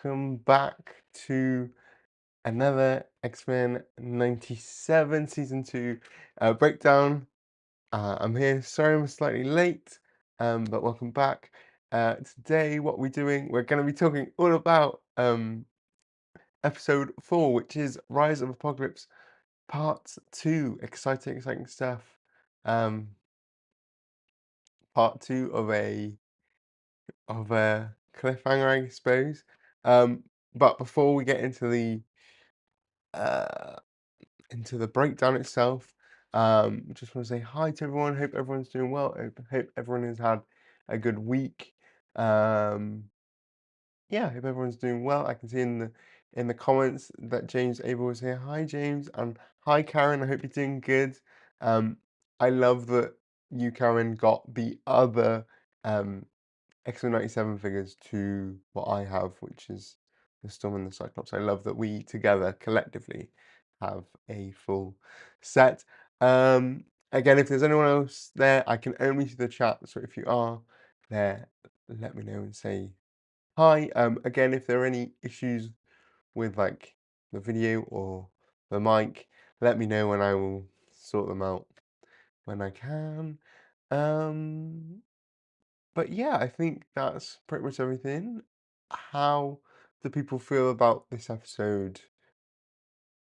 welcome back to another X-Men 97 Season 2 breakdown. I'm here, sorry I'm slightly late, but welcome back. Today, what we're doing, we're going to be talking all about episode 4, which is Rise of Apocalypse Part 2. Exciting stuff. Um, Part 2 of a cliffhanger, I suppose. But before we get uh, into the breakdown itself, just want to say hi to everyone. Hope everyone's doing well. Hope everyone has had a good week. Um, yeah, hope everyone's doing well. I can see in the comments that James Abel was here. Hi, James, and hi, Karen. I hope you're doing good. Um, I love that you, Karen, got the other X-Men 97 figures to what I have, which is the Storm and the Cyclops. I love that we together, collectively, have a full set. Again, if there's anyone else there, I can only see the chat, so if you are there, let me know and say hi. Again, if there are any issues with like the video or the mic, let me know and I will sort them out when I can. But yeah, I think that's pretty much everything. How do people feel about this episode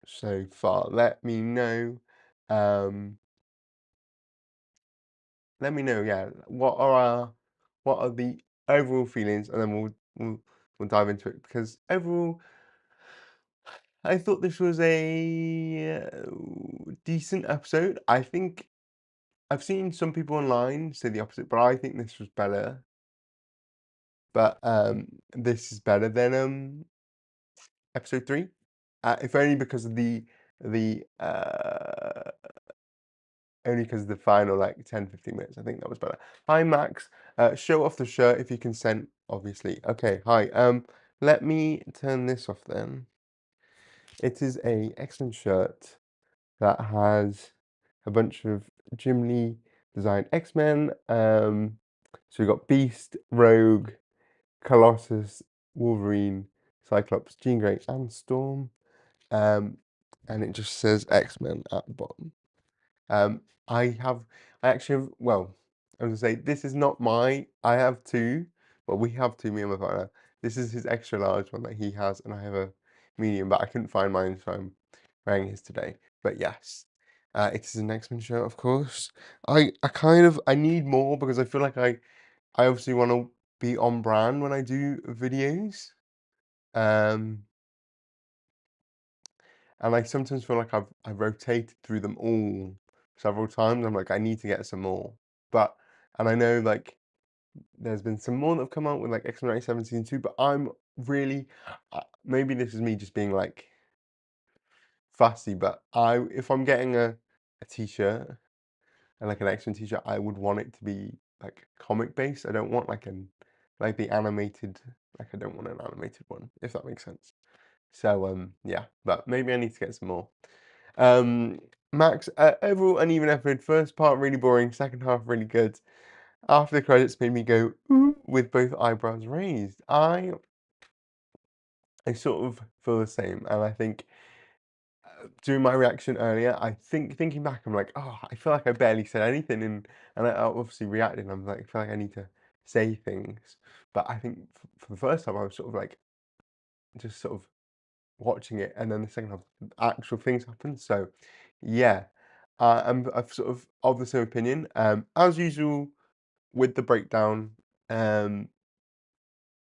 so far? Let me know. Um, Let me know. Yeah, what are the overall feelings, and then we'll dive into it because overall, I thought this was a decent episode. I think I've seen some people online say the opposite, but I think this was better. But this is better than episode 3, if only because of the only because of the final like 10-15 minutes. I think that was better. Hi Max, show off the shirt if you consent, obviously. Okay, hi. Let me turn this off then. It is a excellent shirt that has a bunch of Jim Lee designed X-Men. So we got Beast, Rogue, Colossus, Wolverine, Cyclops, Jean Grey, and Storm. And it just says X-Men at the bottom. Um, I actually have, well, I was gonna say, this is not I have two, well, we have two, me and my partner. This is his extra large one that he has, and I have a medium, but I couldn't find mine, so I'm wearing his today. But yes, it is an X-Men shirt, of course. I need more because I feel like I obviously want to be on brand when I do videos. Um, And I sometimes feel like I've rotated through them all several times. I'm like, I need to get some more. And I know like there's been some more that have come out with like X-Men 97 Season 2, but I'm really, maybe this is me just being like fussy, but if I'm getting a t-shirt and like an X-Men t-shirt, I would want it to be like comic based. I don't want like the animated, like I don't want an animated one, if that makes sense. So yeah, but maybe I need to get some more. Max, overall uneven episode. First part really boring, second half really good. After the credits made me go ooh with both eyebrows raised. I sort of feel the same, and I think during my reaction earlier, I think thinking back, I'm like, oh, I feel like I barely said anything, and I obviously reacted. And I'm like, I feel like I need to say things, but I think for the first time I was sort of like just sort of watching it, and then the second half, actual things happen. So, yeah, I've sort of the same opinion. As usual with the breakdown, um,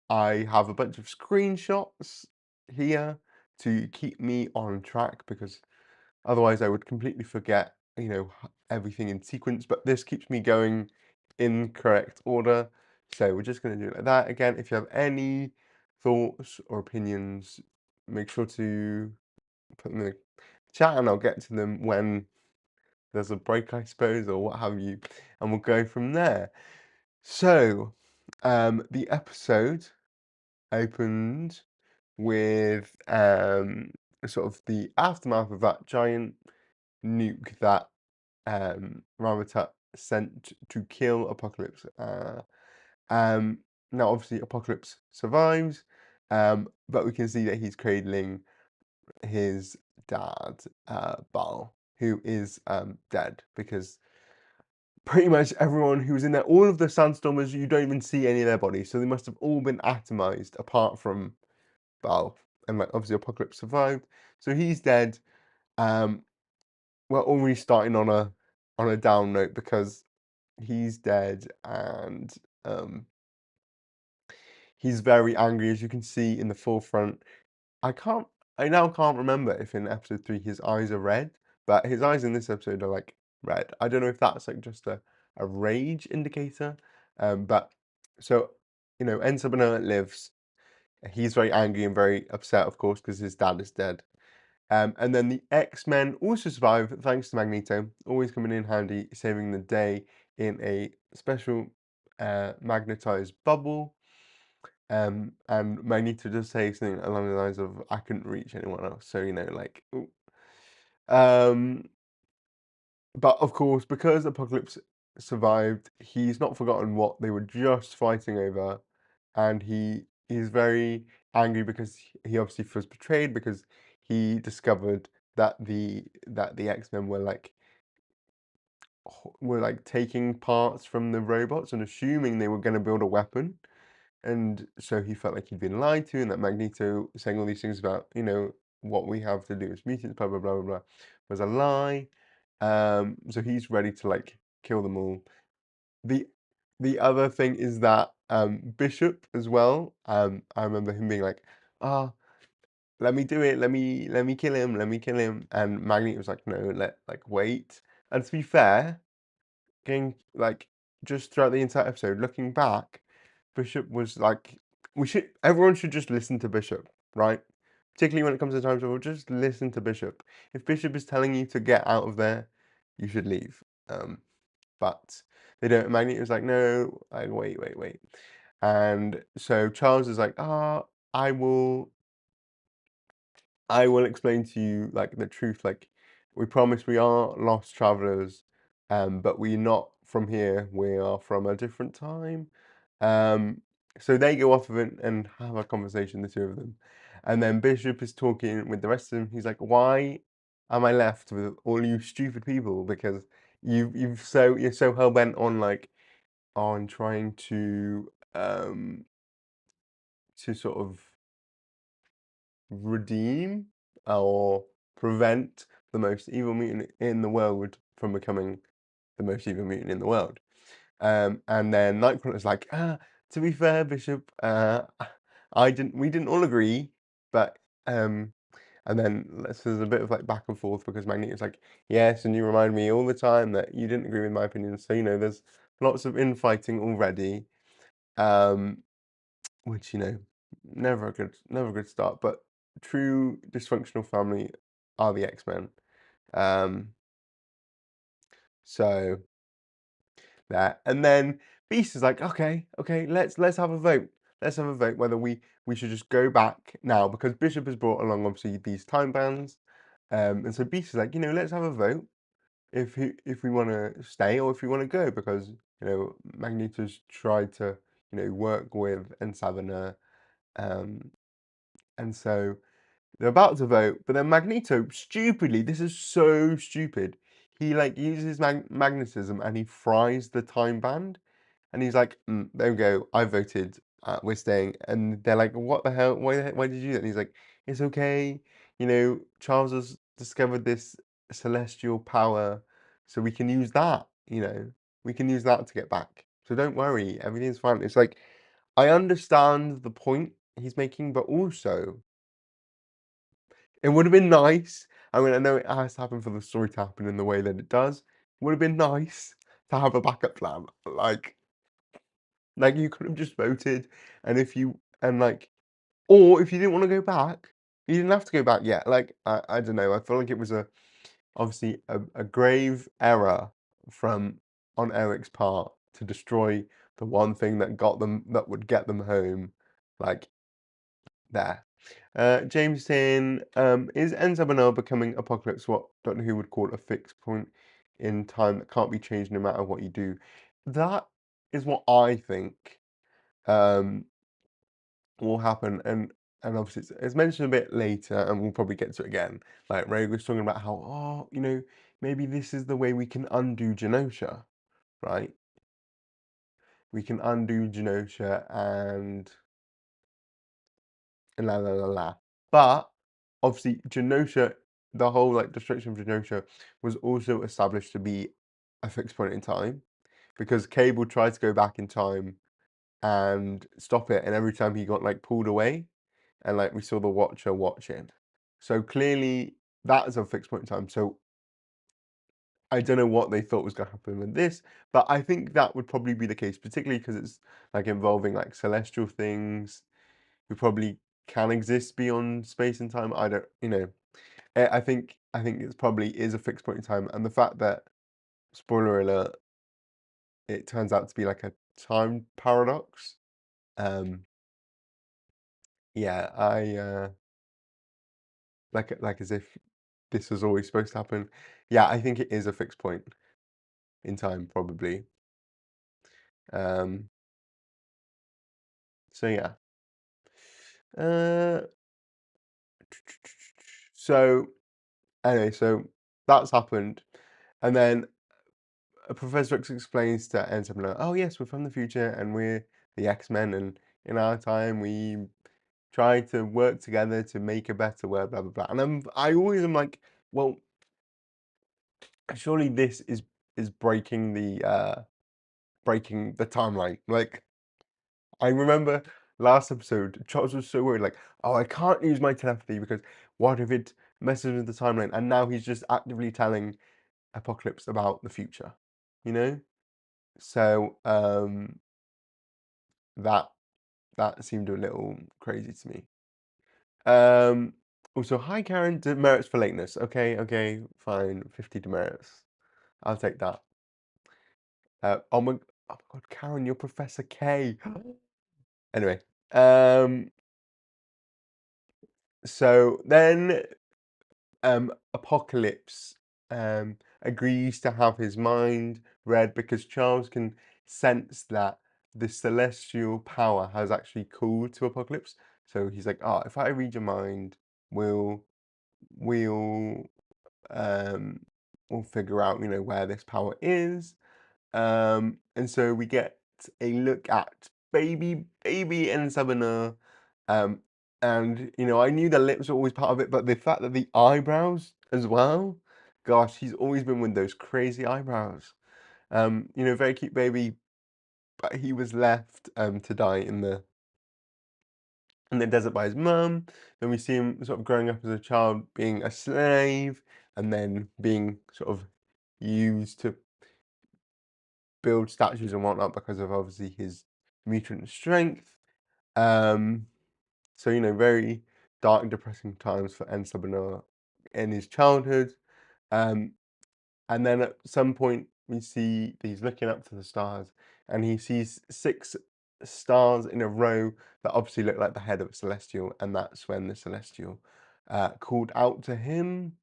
I have a bunch of screenshots here to keep me on track because otherwise I would completely forget, everything in sequence. But this keeps me going in correct order. So we're just going to do it like that. Again, if you have any thoughts or opinions, make sure to put them in the chat and I'll get to them when there's a break, I suppose, or what have you, and we'll go from there. So, the episode opened with sort of the aftermath of that giant nuke that Ramatat sent to kill Apocalypse. Um, Now, obviously, Apocalypse survives. But we can see that he's cradling his dad, Bal, who is dead because pretty much everyone who's in there, all of the Sandstormers, you don't even see any of their bodies, so they must have all been atomized apart from Bal, and like obviously Apocalypse survived, so he's dead. Um, we're already starting on a down note because he's dead and he's very angry, as you can see in the forefront. I can't I now can't remember if in episode 3 his eyes are red, but his eyes in this episode are like red. I don't know if that's like just a rage indicator. But so Ensabano lives. He's very angry and very upset, of course, because his dad is dead. And then the X-Men also survive thanks to Magneto, always coming in handy, saving the day in a special magnetized bubble. And Magneto does say something along the lines of, "I couldn't reach anyone else." So, like, ooh. Um, but of course, because Apocalypse survived, he's not forgotten what they were just fighting over, and he's very angry because he obviously feels betrayed because he discovered that the X-Men were like taking parts from the robots and assuming they were going to build a weapon. And so he felt like he'd been lied to, and that Magneto saying all these things about, what we have to do as mutants, blah blah blah blah blah, was a lie. So he's ready to like kill them all. The the other thing is that Bishop as well. I remember him being like, "Ah, let me do it. Let me kill him. Let me kill him." And Magneto was like, "No, wait." And to be fair, going like just throughout the entire episode, looking back, Bishop was like, everyone should just listen to Bishop, right? Particularly when it comes to time travel, just listen to Bishop. If Bishop is telling you to get out of there, you should leave. But they don't. Magneto was like, no, like wait, wait, wait. And so Charles is like, I will I will explain to you like the truth. Like, we promise we are lost travelers, but we're not from here. We are from a different time. Um, so they go off of it and have a conversation, the two of them. And then Bishop is talking with the rest of them. He's like, "Why am I left with all you stupid people? Because you're so hell bent on like on trying to sort of redeem or prevent the most evil mutant in the world from becoming the most evil mutant in the world." And then Nightcrawler's like, to be fair, Bishop, we didn't all agree, but and then there's a bit of like back and forth because Magneto's like, yes, and you remind me all the time that you didn't agree with my opinion. So there's lots of infighting already. Um, which never a good start, but true dysfunctional family are the X-Men. um so there, and then Beast is like, okay, let's have a vote. Let's have a vote whether we should just go back now, because Bishop has brought along obviously these time bands. And so Beast is like, let's have a vote if we want to stay or if we want to go, because Magneto's tried to work with Ensavana. um and so they're about to vote, but then Magneto, stupidly, this is so stupid. He like uses magnetism and he fries the time band, and he's like, "There we go. I voted. We're staying." And they're like, "What the hell? Why did you do that?" And he's like, "It's okay. Charles has discovered this celestial power, so we can use that. We can use that to get back. So don't worry. Everything's fine." It's like, I understand the point he's making, but also it would have been nice. I mean, I know it has to happen for the story to happen in the way that it does. It would have been nice to have a backup plan. Like you could have just voted, and or if you didn't want to go back, you didn't have to go back yet. Like I don't know. I feel like it was obviously a grave error from on Eric's part to destroy the one thing that would get them home. Like there. James saying, is N7 becoming Apocalypse what Doctor Who would call a fixed point in time that can't be changed no matter what you do? That is what I think will happen. And and obviously it's mentioned a bit later, and we'll probably get to it again. Like Rogue was talking about how, oh, maybe this is the way we can undo Genosha, right? We can undo Genosha and la la la la. But obviously Genosha, the whole like destruction of Genosha was also established to be a fixed point in time because Cable tried to go back in time and stop it, and every time he got like pulled away, and like we saw the Watcher watching. So clearly that is a fixed point in time. So I don't know what they thought was going to happen with this, but I think that would probably be the case, particularly because it's like involving like celestial things who probably can exist beyond space and time. I don't, I think it's probably is a fixed point in time, and the fact that, spoiler alert, it turns out to be like a time paradox. Um, yeah, like as if this was always supposed to happen. Yeah, I think it is a fixed point in time, probably. Um, so yeah. Uh, so anyway, so that's happened, and then Professor X explains to N7, oh yes, we're from the future and we're the X-Men, and in our time we try to work together to make a better world, blah blah blah. And I always am like, well, surely this is breaking the timeline. Like I remember last episode, Charles was so worried, like, oh, I can't use my telepathy because what if it messes with the timeline? And now he's just actively telling Apocalypse about the future, you know? So that that seemed a little crazy to me. Um, Also, hi Karen, demerits for lateness. Okay, okay, fine, 50 demerits. I'll take that. Oh my God, Karen, you're Professor K. Anyway, so then Apocalypse agrees to have his mind read because Charles can sense that the celestial power has actually called to Apocalypse. So he's like, "Oh, if I read your mind, we'll we'll um we'll figure out, where this power is." And so we get a look at baby and Sabina. Um, and I knew the lips were always part of it, but the fact that the eyebrows as well, gosh, he's always been with those crazy eyebrows. Very cute baby, but he was left to die in the desert by his mum. Then we see him sort of growing up as a child, being a slave, and then being sort of used to build statues and whatnot because of obviously his mutant strength. Um, so very dark and depressing times for En Sabino in his childhood. Um, and then at some point we see that he's looking up to the stars and he sees 6 stars in a row that obviously look like the head of a celestial, and that's when the celestial called out to him.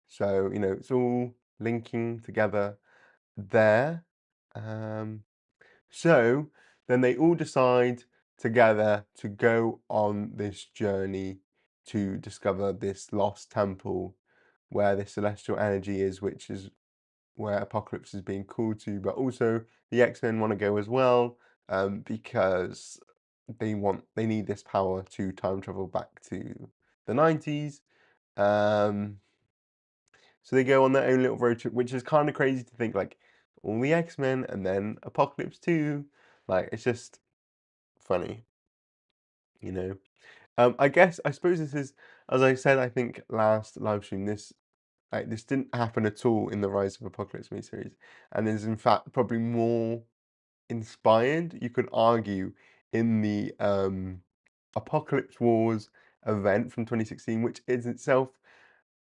So it's all linking together there. Um, so then they all decide together to go on this journey to discover this lost temple where the celestial energy is, which is where Apocalypse is being called to. But also the X-Men want to go as well, because they need this power to time travel back to the 90s. Um, so they go on their own little road trip, which is kind of crazy to think, like, all the X-Men and then Apocalypse too. Like, it's just funny, you know. I suppose this is, as I said, I think last live stream, this didn't happen at all in the Rise of Apocalypse miniseries, and is in fact probably more inspired, you could argue, in the Apocalypse Wars event from 2016, which is itself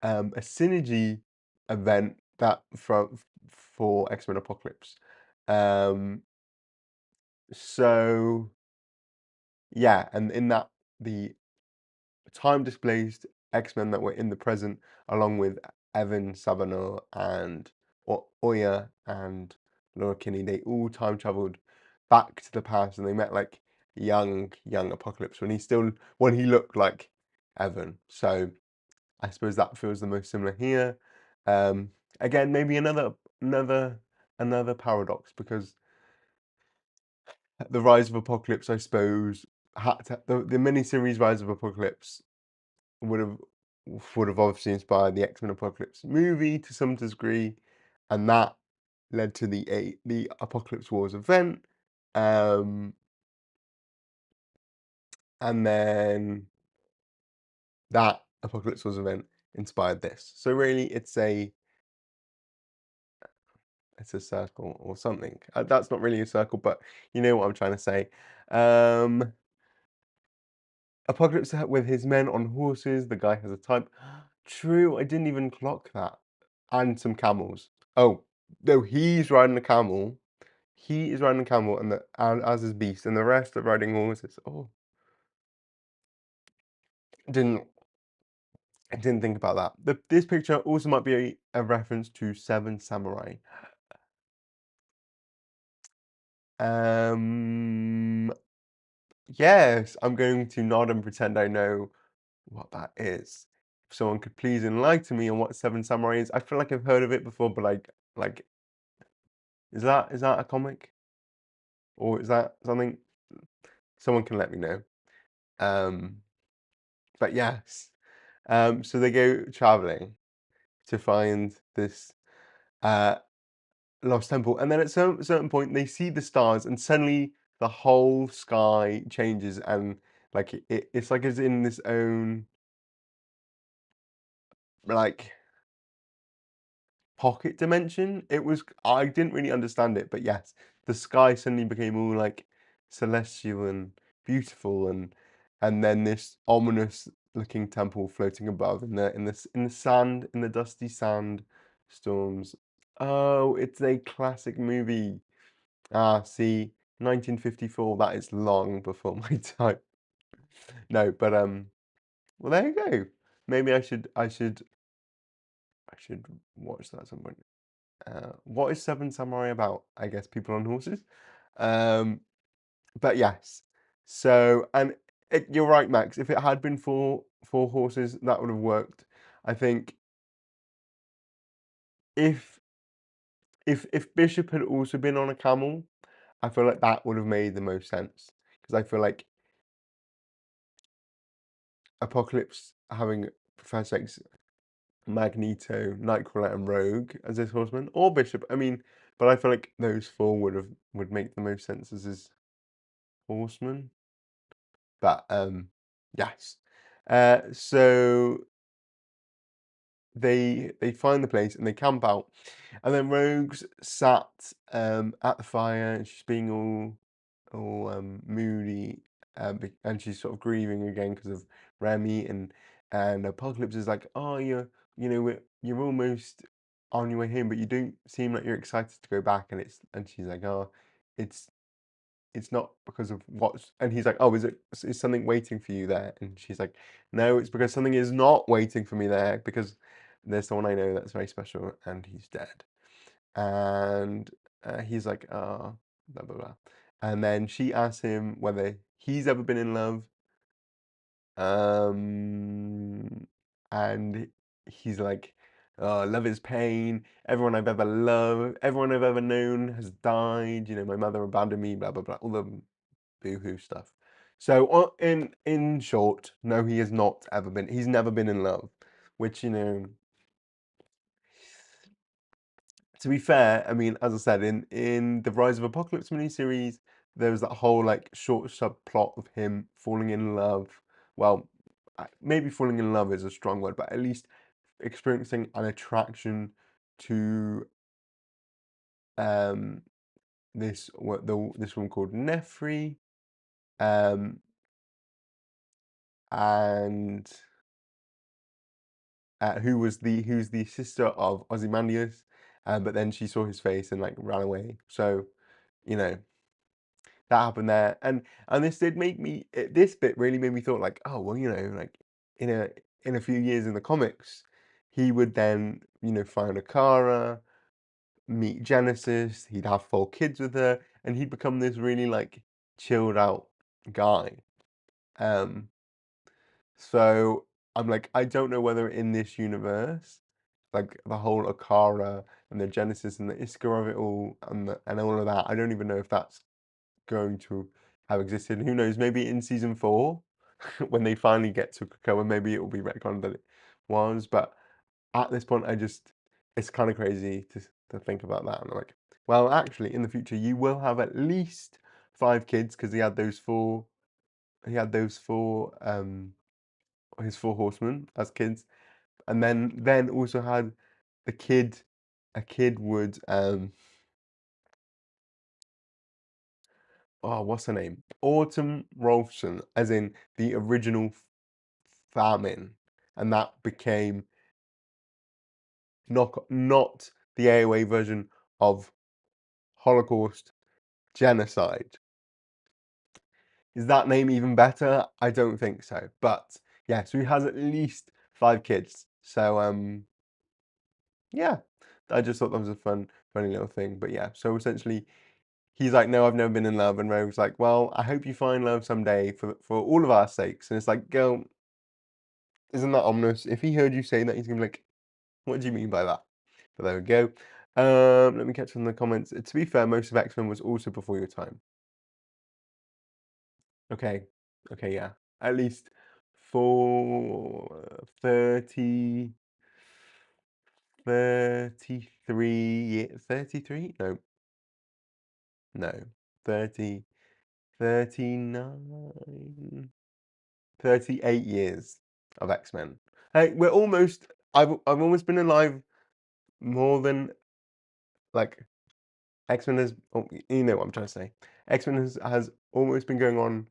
a synergy event that for X-Men Apocalypse. Um, so yeah, and in that the time displaced X-Men that were in the present, along with Evan Sabano and Oya and Laura Kinney, they all time traveled back to the past, and they met like young Apocalypse when he looked like Evan. So I suppose that feels the most similar here. Um, Again, maybe another another paradox because the Rise of Apocalypse, I suppose, had to, the miniseries Rise of Apocalypse would have obviously inspired the X-Men Apocalypse movie to some degree, and that led to the Apocalypse Wars event. Um, and then that Apocalypse Wars event inspired this. So really, it's a circle or something. That's not really a circle, but you know what I'm trying to say. Um, Apocalypse with his men on horses. The guy has a type. True, I didn't even clock that. And some camels. Oh, no, he's riding a camel. He is riding a camel, and as is Beast, and the rest are riding horses. Oh, didn't I didn't think about that. This picture also might be a reference to Seven Samurai. Um, yes, I'm going to nod and pretend I know what that is. If someone could please enlighten me on what Seven Samurai is. I feel like I've heard of it before, but like, is that a comic or is that something? Someone can let me know. Um, but yes, so they go traveling to find this uh lost temple, and then at some certain point they see the stars, and suddenly the whole sky changes, and like it's like it's in this own like pocket dimension. I didn't really understand it, but yes, the sky suddenly became all like celestial and beautiful, and then this ominous looking temple floating above in the sand, in the dusty sand storms. Oh, it's a classic movie. Ah, see, 1954, that is long before my time. No, but well there you go. Maybe I should watch that at some point. What is Seven Samurai about? I guess people on horses. Um, but yes. So, and you're right, Max. If it had been four horses, that would have worked. I think if if Bishop had also been on a camel, I feel like that would have made the most sense because I feel like Apocalypse having Professor X, Magneto, Nightcrawler, and Rogue as his horseman, or Bishop. I mean, but I feel like those four would make the most sense as his horseman. But yes. So they find the place and they camp out, and then Rogue's sat at the fire and she's being all moody, and she's sort of grieving again because of Remy, and Apocalypse is like, oh, you're almost on your way home, but you don't seem like you're excited to go back, and she's like, oh, it's it's not because of what's, and he's like, oh, is something waiting for you there? And she's like, no, it's because something is not waiting for me there because there's someone I know that's very special and he's dead. And he's like, oh, blah blah blah. And then she asks him whether he's ever been in love. Um, and he's like, oh, love is pain. Everyone I've ever known has died. My mother abandoned me. Blah blah blah. All the boohoo stuff. So in short, no, he has not ever been. He's never been in love, which to be fair, I mean, as I said, in the Rise of Apocalypse miniseries, there was that whole like short subplot of him falling in love. Well, maybe falling in love is a strong word, but at least experiencing an attraction to um this woman called Nefri, um and who's the sister of Ozymandias, but then she saw his face and like ran away. So you know that happened there, and this did make me. This bit really made me thought like, oh well, like in a in a few years in the comics, he would then find Akara, meet Genesis. He'd have 4 kids with her, and he'd become this really like chilled out guy. Um, So I'm like, I don't know whether in this universe, like the whole Akara and the Genesis and the Iskar of it all and all of that, I don't even know if that's going to have existed. Who knows? Maybe in season 4, when they finally get to Krakoa, maybe it will be retconned that it was. But at this point, it's kind of crazy to think about that. And I'm like, well, actually, in the future, you will have at least 5 kids because he had those 4. He had those 4. His 4 horsemen as kids, and then also had a kid. A kid would oh, what's her name? Autumn Rolfson, as in the original famine, and that became not the AOA version of Holocaust genocide. Is that name even better? I don't think so. But yeah, so he has at least 5 kids. So yeah, I just thought that was a funny little thing. But yeah, so essentially he's like, no, I've never been in love, and Rogue's like, well, I hope you find love someday for all of our sakes. And it's like, girl, isn't that ominous? If he heard you say that, he's gonna be like, what do you mean by that? But there we go. Let me catch on the comments. To be fair, most of X-Men was also before your time. Okay, okay, yeah, at least for 30, 33, 33? No, no, 30, 39. 38 years of X-Men. Hey, we're almost. I've almost been alive more than like X-Men has. Oh, you know what I'm trying to say. X-Men has almost been going on.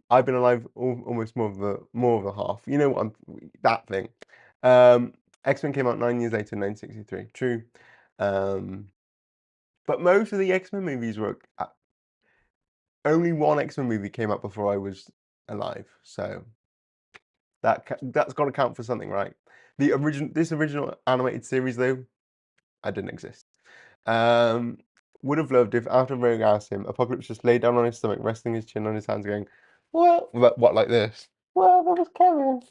I've been alive almost more of the half. You know what that thing. Um, X-Men came out 9 years later, 1963. True. Um, but most of the X-Men movies were only one X-Men movie came out before I was alive. So that's got to count for something, right? This original animated series, though, I didn't exist. Um, would have loved if after Rogue asked him, Apocalypse just lay down on his stomach, resting his chin on his hands, going, "Well, what like this? Well, that was Kevin."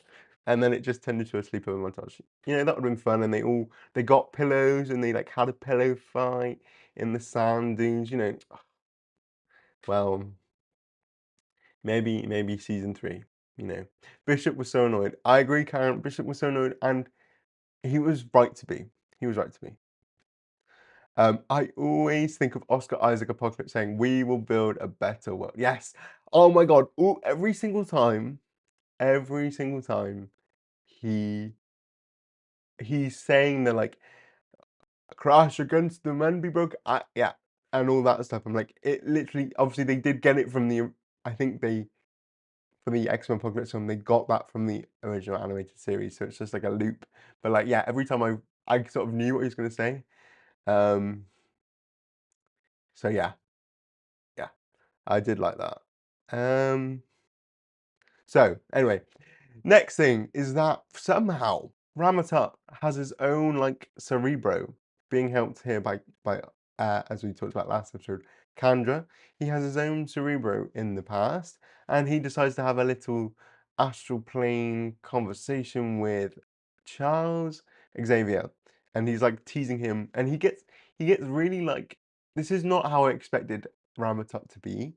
And then it just turned into a sleepover montage. You know, that would have been fun. And they got pillows and they like had a pillow fight in the sand dunes. You know, well, maybe season 3. You know, Bishop was so annoyed. I agree, Karen. Bishop was so annoyed, and he was right to be. He was right to be. I always think of Oscar Isaac Apocalypse saying, "We will build a better world." Yes. Oh my God. Every single time, he he's saying the like crash against the man be broke. Yeah, and all that stuff. I'm like, it literally. Obviously, they did get it from the. I think they for the X-Men Apocalypse film, they got that from the original animated series, so it's just like a loop. But like, yeah, every time I sort of knew what he was going to say. Um, so yeah, I did like that. Um, so anyway, next thing is that somehow Ramatut has his own like Cerebro being helped here by as we talked about last episode, Kandra. He has his own Cerebro in the past, and he decides to have a little astral plane conversation with Charles Xavier, and he's like teasing him, and he gets really like this is not how I expected Ramatut to be,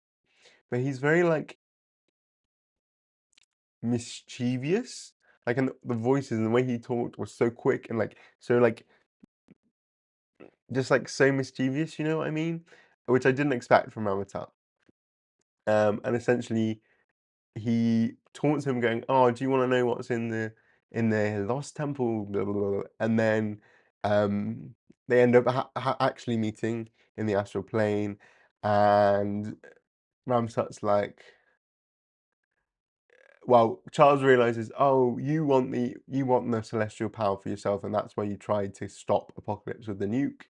but he's very like mischievous. Like, and the voices and the way he talked was so quick and like so like just like so mischievous, you know what I mean? Which I didn't expect from Ramatut. And essentially he taunts him going, "Oh, do you want to know what's in the lost temple?" Blah, blah, blah. And then they end up actually meeting in the astral plane, and Ramsut's like, well, Charles realizes, oh, you want the celestial power for yourself, and that's why you tried to stop Apocalypse with the nuke.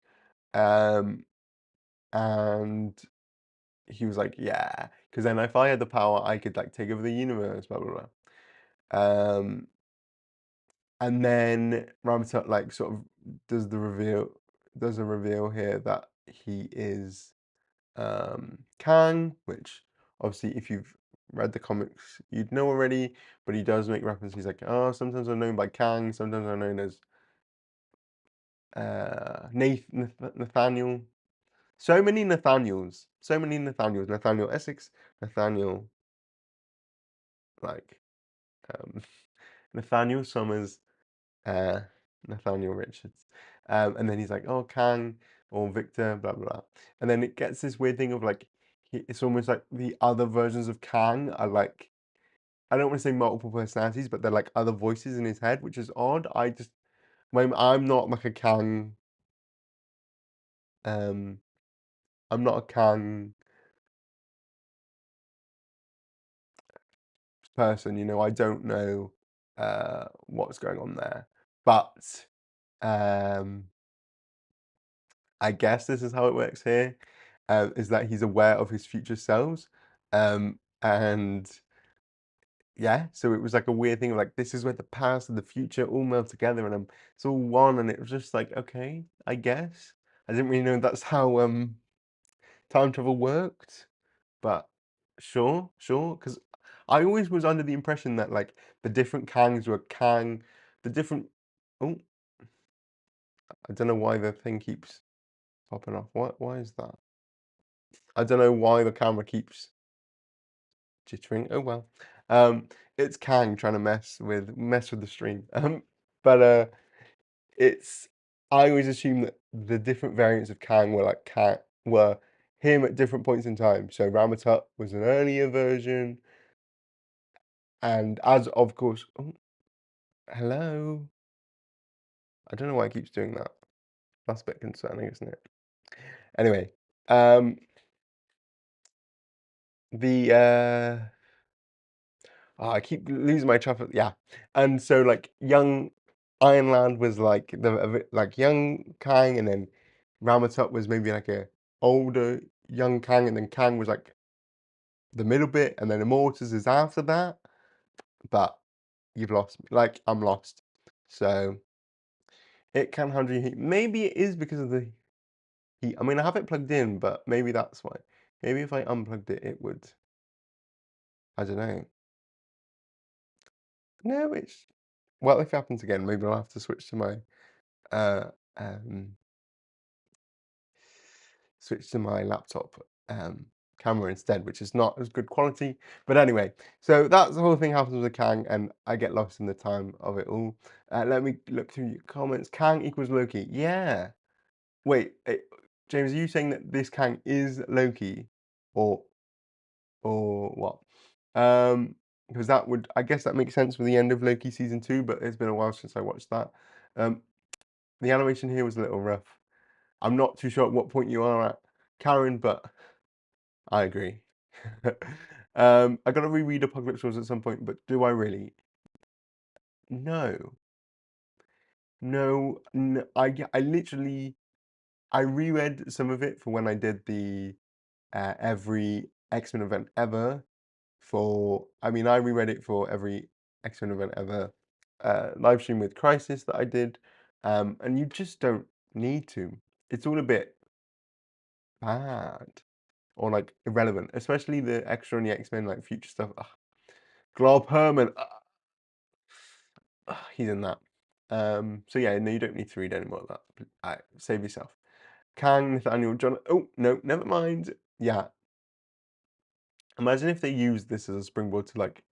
Um, and he was like, yeah, because then if I had the power, I could like take over the universe, blah blah blah. And then Ramtut like sort of does the reveal, does a reveal here that he is Kang, which obviously if you've read the comics, you'd know already, but he does make references. He's like, oh, sometimes I'm known by Kang, sometimes I'm known as Nathaniel. So many Nathaniels. So many Nathaniels. Nathaniel Essex, Nathaniel, like, um, Nathaniel Summers, uh, Nathaniel Richards. And then he's like, oh, Kang or Victor, blah, blah, blah. And then it gets this weird thing of like, it's almost like the other versions of Kang are like, I don't want to say multiple personalities, but they're like other voices in his head, which is odd. I'm not like a Kang, um, I'm not a Kang person, I don't know what's going on there. But um I guess this is how it works here, is that he's aware of his future selves. And yeah, so it was like a weird thing of like this is where the past and the future all meld together and it's all one and it was just like, okay, I guess. I didn't really know that's how time travel worked, but sure, because I always was under the impression that like the different Kangs were Kang, the different. Oh, I don't know why the thing keeps popping off. Why is that? I don't know why the camera keeps jittering. Oh well. It's Kang trying to mess with the stream. But it's I always assumed that the different variants of Kang were like were him at different points in time. So Ramatut was an earlier version, and as of course, oh, hello. I don't know why it keeps doing that. That's a bit concerning, isn't it? Anyway, um, the I keep losing my track of yeah, and so like young Ironland was like like young Kang, and then Ramatut was maybe like a older young Kang, and then Kang was like the middle bit, and then Immortus is after that. But you've lost me. Like I'm lost. So it can handle heat. Maybe it is because of the heat. I mean, I have it plugged in, but maybe that's why. Maybe if I unplugged it, it would. I don't know. No, it's well. If it happens again, maybe I'll have to switch to my uh um laptop camera instead, which is not as good quality. But anyway, so that's the whole thing happens with Kang, and I get lost in the time of it all. Let me look through your comments. Kang equals Loki. Yeah. Wait, James, are you saying that this Kang is Loki, or what? Because that would, I guess, that makes sense for the end of Loki season 2. But it's been a while since I watched that. Um, the animation here was a little rough. I'm not too sure at what point you are at, Karen, but I agree. I gotta reread Apocalypse Wars at some point, but do I really? No, no. I literally I reread some of it for when I did the every X-Men event ever. I mean, I reread it for every X-Men event ever live stream with Crisis that I did, and you just don't need to. It's all a bit bad or like irrelevant, especially the extra on the X-Men like future stuff. Ugh. Glob Herman, he's in that. So yeah, no, you don't need to read any more of that. Save yourself. Kang, Nathaniel, John. Oh no, never mind. Yeah, imagine if they used this as a springboard to like,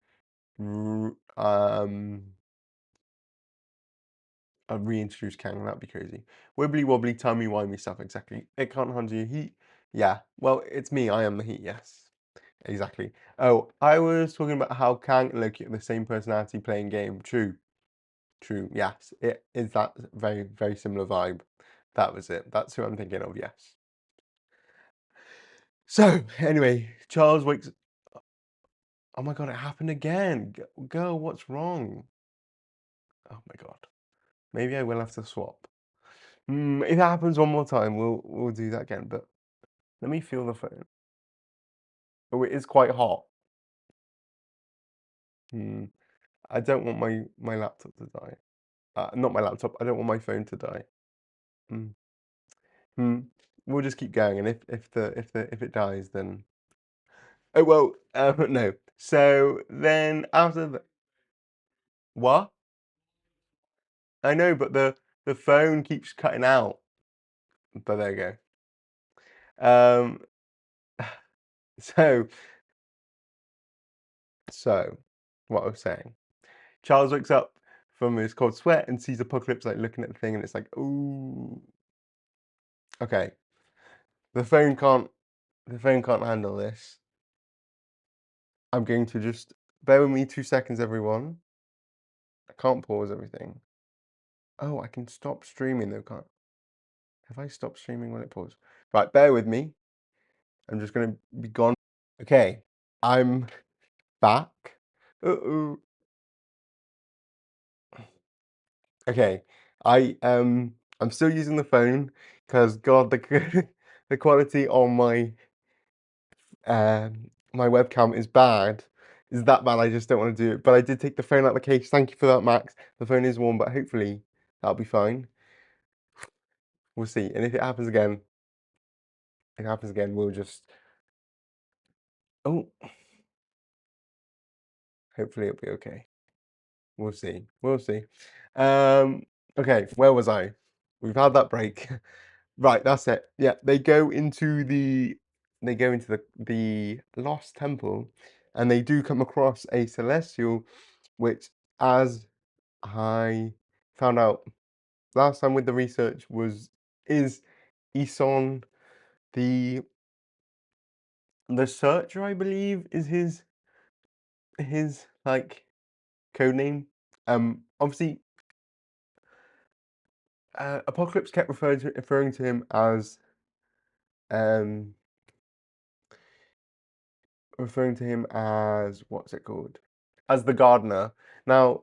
reintroduce Kang. That'd be crazy. Wibbly wobbly, timey wimey stuff. Exactly. It can't handle your heat. Yeah. Well, it's me. I am the heat. Yes. Exactly. Oh, I was talking about how Kang and Loki are the same personality playing game. True. True. Yes. It is that very, very similar vibe. That was it. That's who I'm thinking of. Yes. So anyway, Charles wakes. Oh my God! It happened again. Girl, what's wrong? Oh my God. Maybe I will have to swap. If it happens one more time, we'll do that again. But let me feel the phone. Oh, it is quite hot. Hmm. I don't want my laptop to die. Not my laptop. I don't want my phone to die. Hmm. Hmm. We'll just keep going, and if it dies, then oh well. No. So then after the what? I know, but the phone keeps cutting out. But there you go. So so what I was saying. Charles wakes up from his cold sweat and sees Apocalypse like looking at the thing, and it's like, ooh, okay. The phone can't the phone can't handle this. I'm going to just bear with me 2 seconds, everyone. I can't pause everything. Oh, I can stop streaming though, can't? Have I stopped streaming when it paused? Right, bear with me. I'm just gonna be gone. Okay, I'm back. Uh-oh. Okay, I'm still using the phone because God, the the quality on my webcam is bad. Is that bad? I just don't want to do it. But I did take the phone out of the case. Thank you for that, Max. The phone is warm, but hopefully that'll be fine. We'll see. And if it happens again, we'll just. Oh, hopefully it'll be okay. We'll see. We'll see. Okay, where was I? We've had that break. Right, that's it. Yeah, they go into the lost temple, and they do come across a celestial, which, as I found out last time with the research, is Ison the the Searcher, I believe, is his like code name. Obviously, Apocalypse kept referring to him as um what's it called? As the gardener. Now,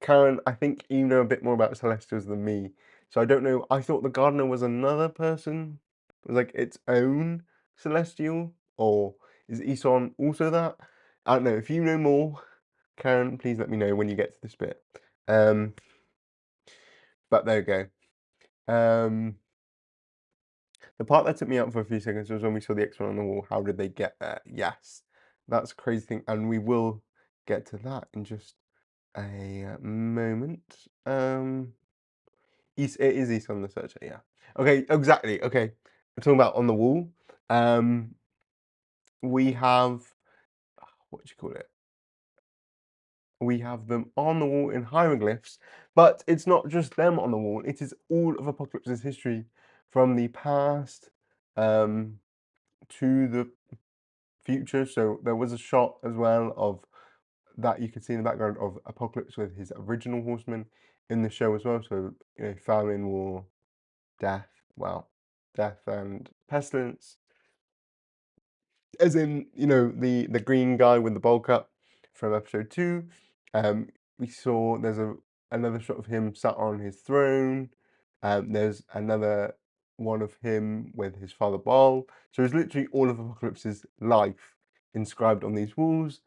Karen, I think you know a bit more about Celestials than me. So I don't know. I thought the gardener was another person, was like its own Celestial, or is Ison also that? I don't know. If you know more, Karen, please let me know when you get to this bit. Um, but there you go. The part that took me out for a few seconds was when we saw the X-Men on the wall. How did they get there? Yes, that's a crazy thing, and we will get to that in just a moment. It is East on the Searcher, yeah. Okay, exactly. Okay, we're talking about on the wall. We have what do you call it? We have them on the wall in hieroglyphs, but it's not just them on the wall. It is all of Apocalypse's history from the past to the future. So there was a shot as well of that you could see in the background of Apocalypse with his original horsemen in the show as well. So famine, war, death, well, death and pestilence, as in the green guy with the bowl cut from episode 2. We saw there's another shot of him sat on his throne. There's another one of him with his father Baal. So it's literally all of Apocalypse's life inscribed on these walls.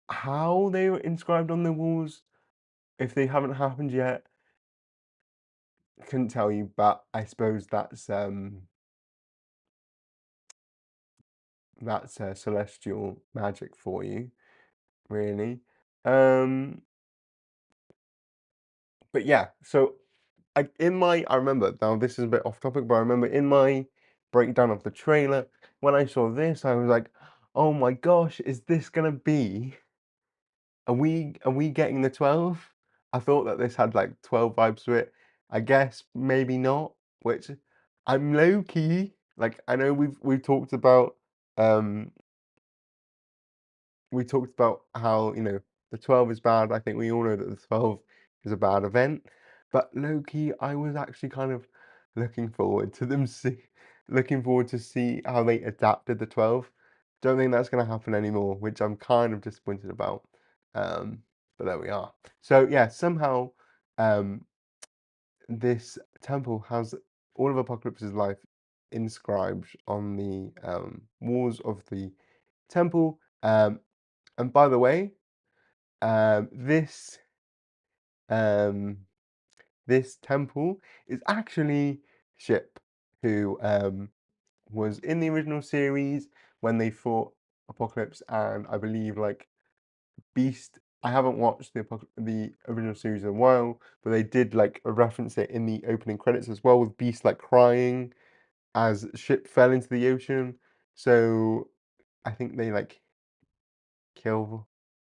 How they were inscribed on the walls, if they haven't happened yet, I couldn't tell you, but I suppose that's celestial magic for you, really. Um, but yeah, so I remember, now this is a bit off topic, but I remember in my breakdown of the trailer, when I saw this, I was like, oh my gosh, is this gonna be, are we getting the 12? I thought that this had like 12 vibes to it. I guess maybe not, which I'm low key. Like I know we've talked about um how, the 12 is bad. I think we all know that the 12 is a bad event. But low key, I was actually kind of looking forward to them see looking forward to see how they adapted the 12. Don't think that's gonna happen anymore, which I'm kind of disappointed about. Um, but there we are. So yeah, somehow um this temple has all of Apocalypse's life inscribed on the walls of the temple. And by the way, this um, this temple is actually Ship, who was in the original series when they fought Apocalypse, and I believe like Beast. I haven't watched the original series in a while, but they did like reference it in the opening credits as well, with Beast like crying as ship fell into the ocean. So I think they like kill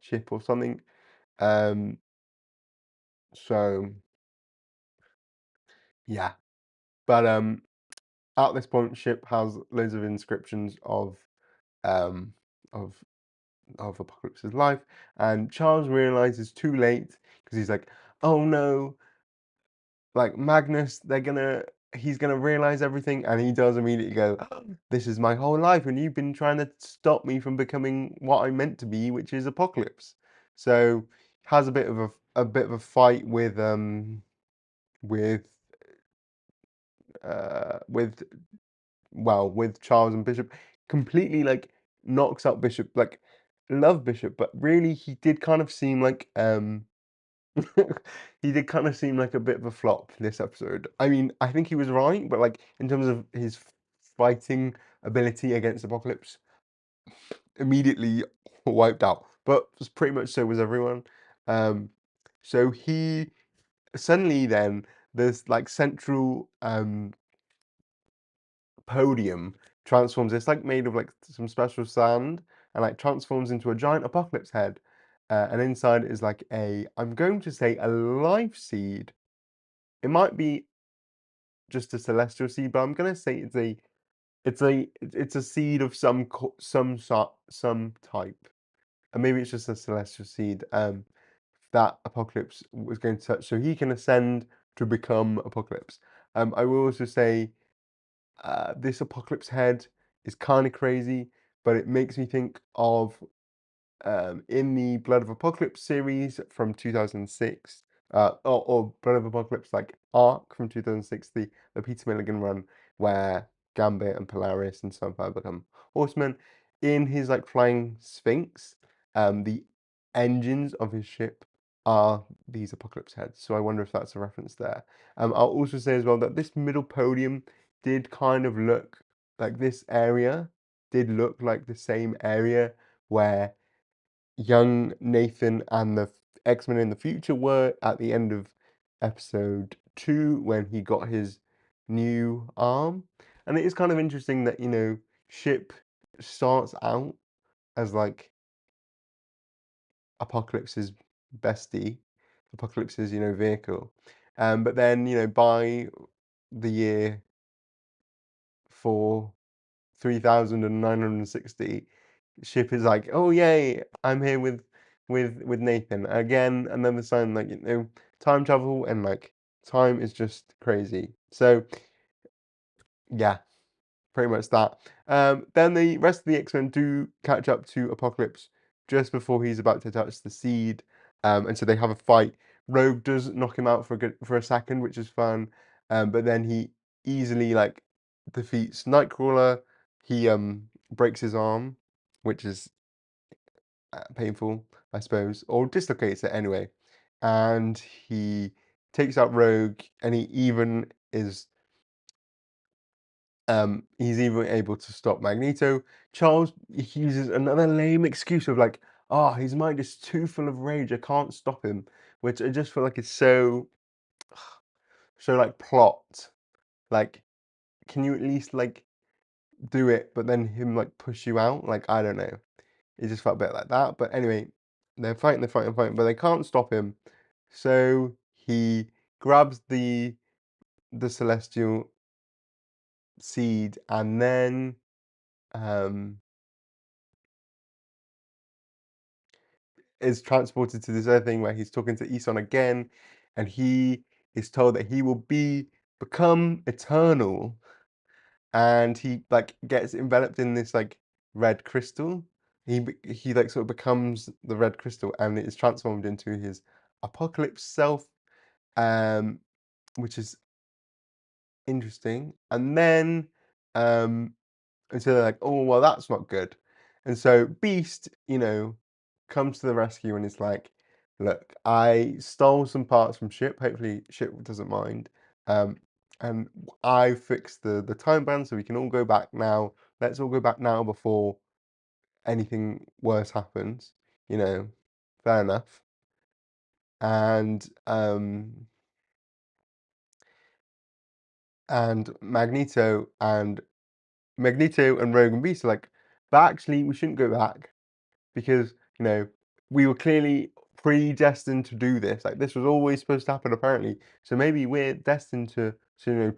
ship or something. Um, so yeah, but at this point, ship has loads of inscriptions um of Apocalypse's life, and Charles realizes too late because he's like, "Oh no, like Magnus, he's gonna realize everything," and he does immediately go, "This is my whole life, and you've been trying to stop me from becoming what I'm meant to be, which is Apocalypse." So has a bit of a fight with with with Charles and Bishop, completely like knocks out Bishop. Like, love Bishop, but really he did kind of seem like he did kind of seem like a bit of a flop this episode. I mean, I think he was right, but like in terms of his fighting ability against Apocalypse, immediately wiped out. But was pretty much so was everyone. Um, so he suddenly then there's like central podium transforms. It's like made of like some special sand and like transforms into a giant apocalypse head. And inside is like I'm going to say a life seed. It might be just a celestial seed, but I'm gonna say it's a seed of some type, and maybe it's just a celestial seed. That Apocalypse was going to touch, so he can ascend to become Apocalypse. I will also say this Apocalypse head is kind of crazy, but it makes me think of in the Blood of Apocalypse series from 2006, or Blood of Apocalypse like arc from 2006, the Peter Milligan run where Gambit and Polaris and Sunfire become horsemen. In his like flying Sphinx, the engines of his ship are these Apocalypse heads. So I wonder if that's a reference there. I'll also say as well that this middle podium did kind of look like this area did look like the same area where young Nathan and the X-Men in the future were at the end of episode 2 when he got his new arm. And it is kind of interesting that, Ship starts out as like Apocalypse's bestie, Apocalypse's, vehicle. But then, by the year 4 3,960, Ship is like, "Oh yay, I'm here with Nathan." Again, another sign like, time travel and like time is just crazy. So yeah, pretty much that. Then the rest of the X-Men do catch up to Apocalypse just before he's about to touch the seed. And so they have a fight. Rogue does knock him out for a second, which is fun. But then he easily like defeats Nightcrawler. He breaks his arm, which is painful, I suppose, or dislocates it anyway. And he takes out Rogue, and he's even able to stop Magneto. Charles uses another lame excuse of like, "Oh, his mind is too full of rage. I can't stop him," which I just feel like is so like plot. Like, can you at least like do it, but then him like push you out? Like, I don't know. It just felt a bit like that. But anyway, they're fighting, but they can't stop him. So he grabs the celestial seed and then um is transported to this other thing where he's talking to Eson again, and he is told that he will become eternal, and he like gets enveloped in this like red crystal. He like sort of becomes the red crystal, and it is transformed into his apocalypse self, um, which is interesting. And then and so they're like, "Oh, well, that's not good." And so Beast, comes to the rescue and is like, "Look, I stole some parts from Ship. Hopefully, Ship doesn't mind. Um, and I fixed the time band, so we can all go back now. Let's all go back now before anything worse happens, you know." fair enough. And and Magneto and Rogue and Beast are like, but actually we shouldn't go back because, we were clearly predestined to do this. Like this was always supposed to happen apparently. So maybe we're destined to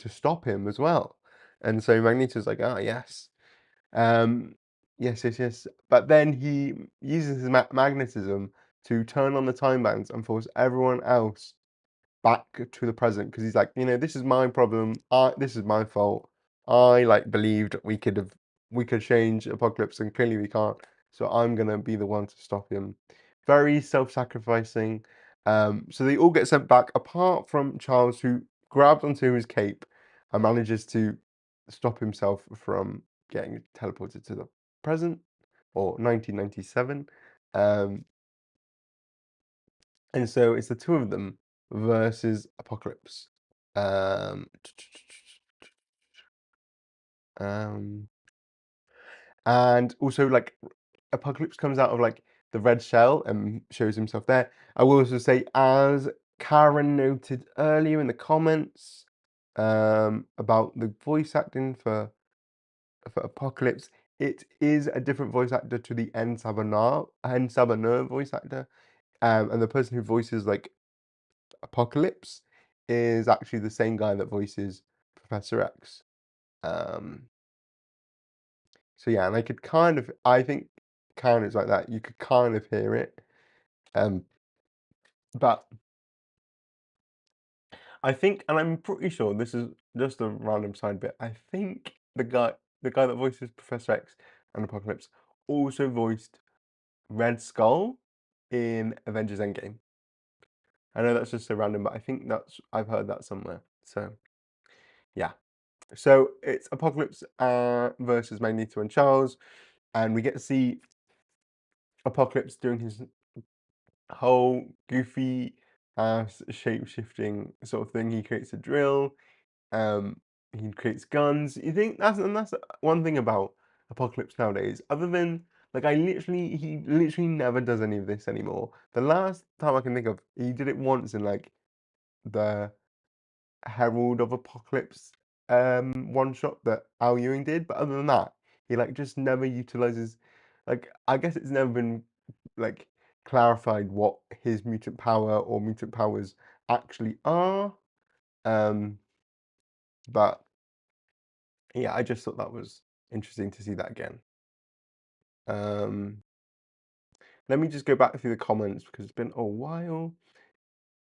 stop him as well. And so Magneto's like, oh yes. Um yes, yes, yes. But then he uses his magnetism to turn on the time bands and force everyone else back to the present because he's like, this is my problem. This is my fault. I like believed we could change Apocalypse and clearly we can't. So I'm gonna be the one to stop him. Very self-sacrificing. So they all get sent back, apart from Charles, who grabs onto his cape and manages to stop himself from getting teleported to the present or 1997. Um, and so it's the two of them versus Apocalypse. Um, um, and also like Apocalypse comes out of like the red shell and shows himself there. I will also say, as Karen noted earlier in the comments, about the voice acting for Apocalypse, it is a different voice actor to the N Sabanar voice actor. And the person who voices like Apocalypse is actually the same guy that voices Professor X. Um, so yeah, and I think Karen is like that. You could kind of hear it. Um, but I think, and I'm pretty sure this is just a random side bit. I think the guy that voices Professor X and Apocalypse also voiced Red Skull in Avengers Endgame. I know that's just so random, but I think I've heard that somewhere. So yeah. So it's Apocalypse versus Magneto and Charles, and we get to see Apocalypse doing his whole goofy shape shifting sort of thing. He creates a drill. He creates guns. You think that's one thing about Apocalypse nowadays. Other than like he literally never does any of this anymore. The last time I can think of, he did it once in like the Herald of Apocalypse one shot that Al Ewing did, but other than that, he like just never utilizes, like, I guess it's never been like clarified what his mutant power or mutant powers actually are. Um but yeah, I just thought that was interesting to see that again. Um Let me just go back through the comments because it's been a while.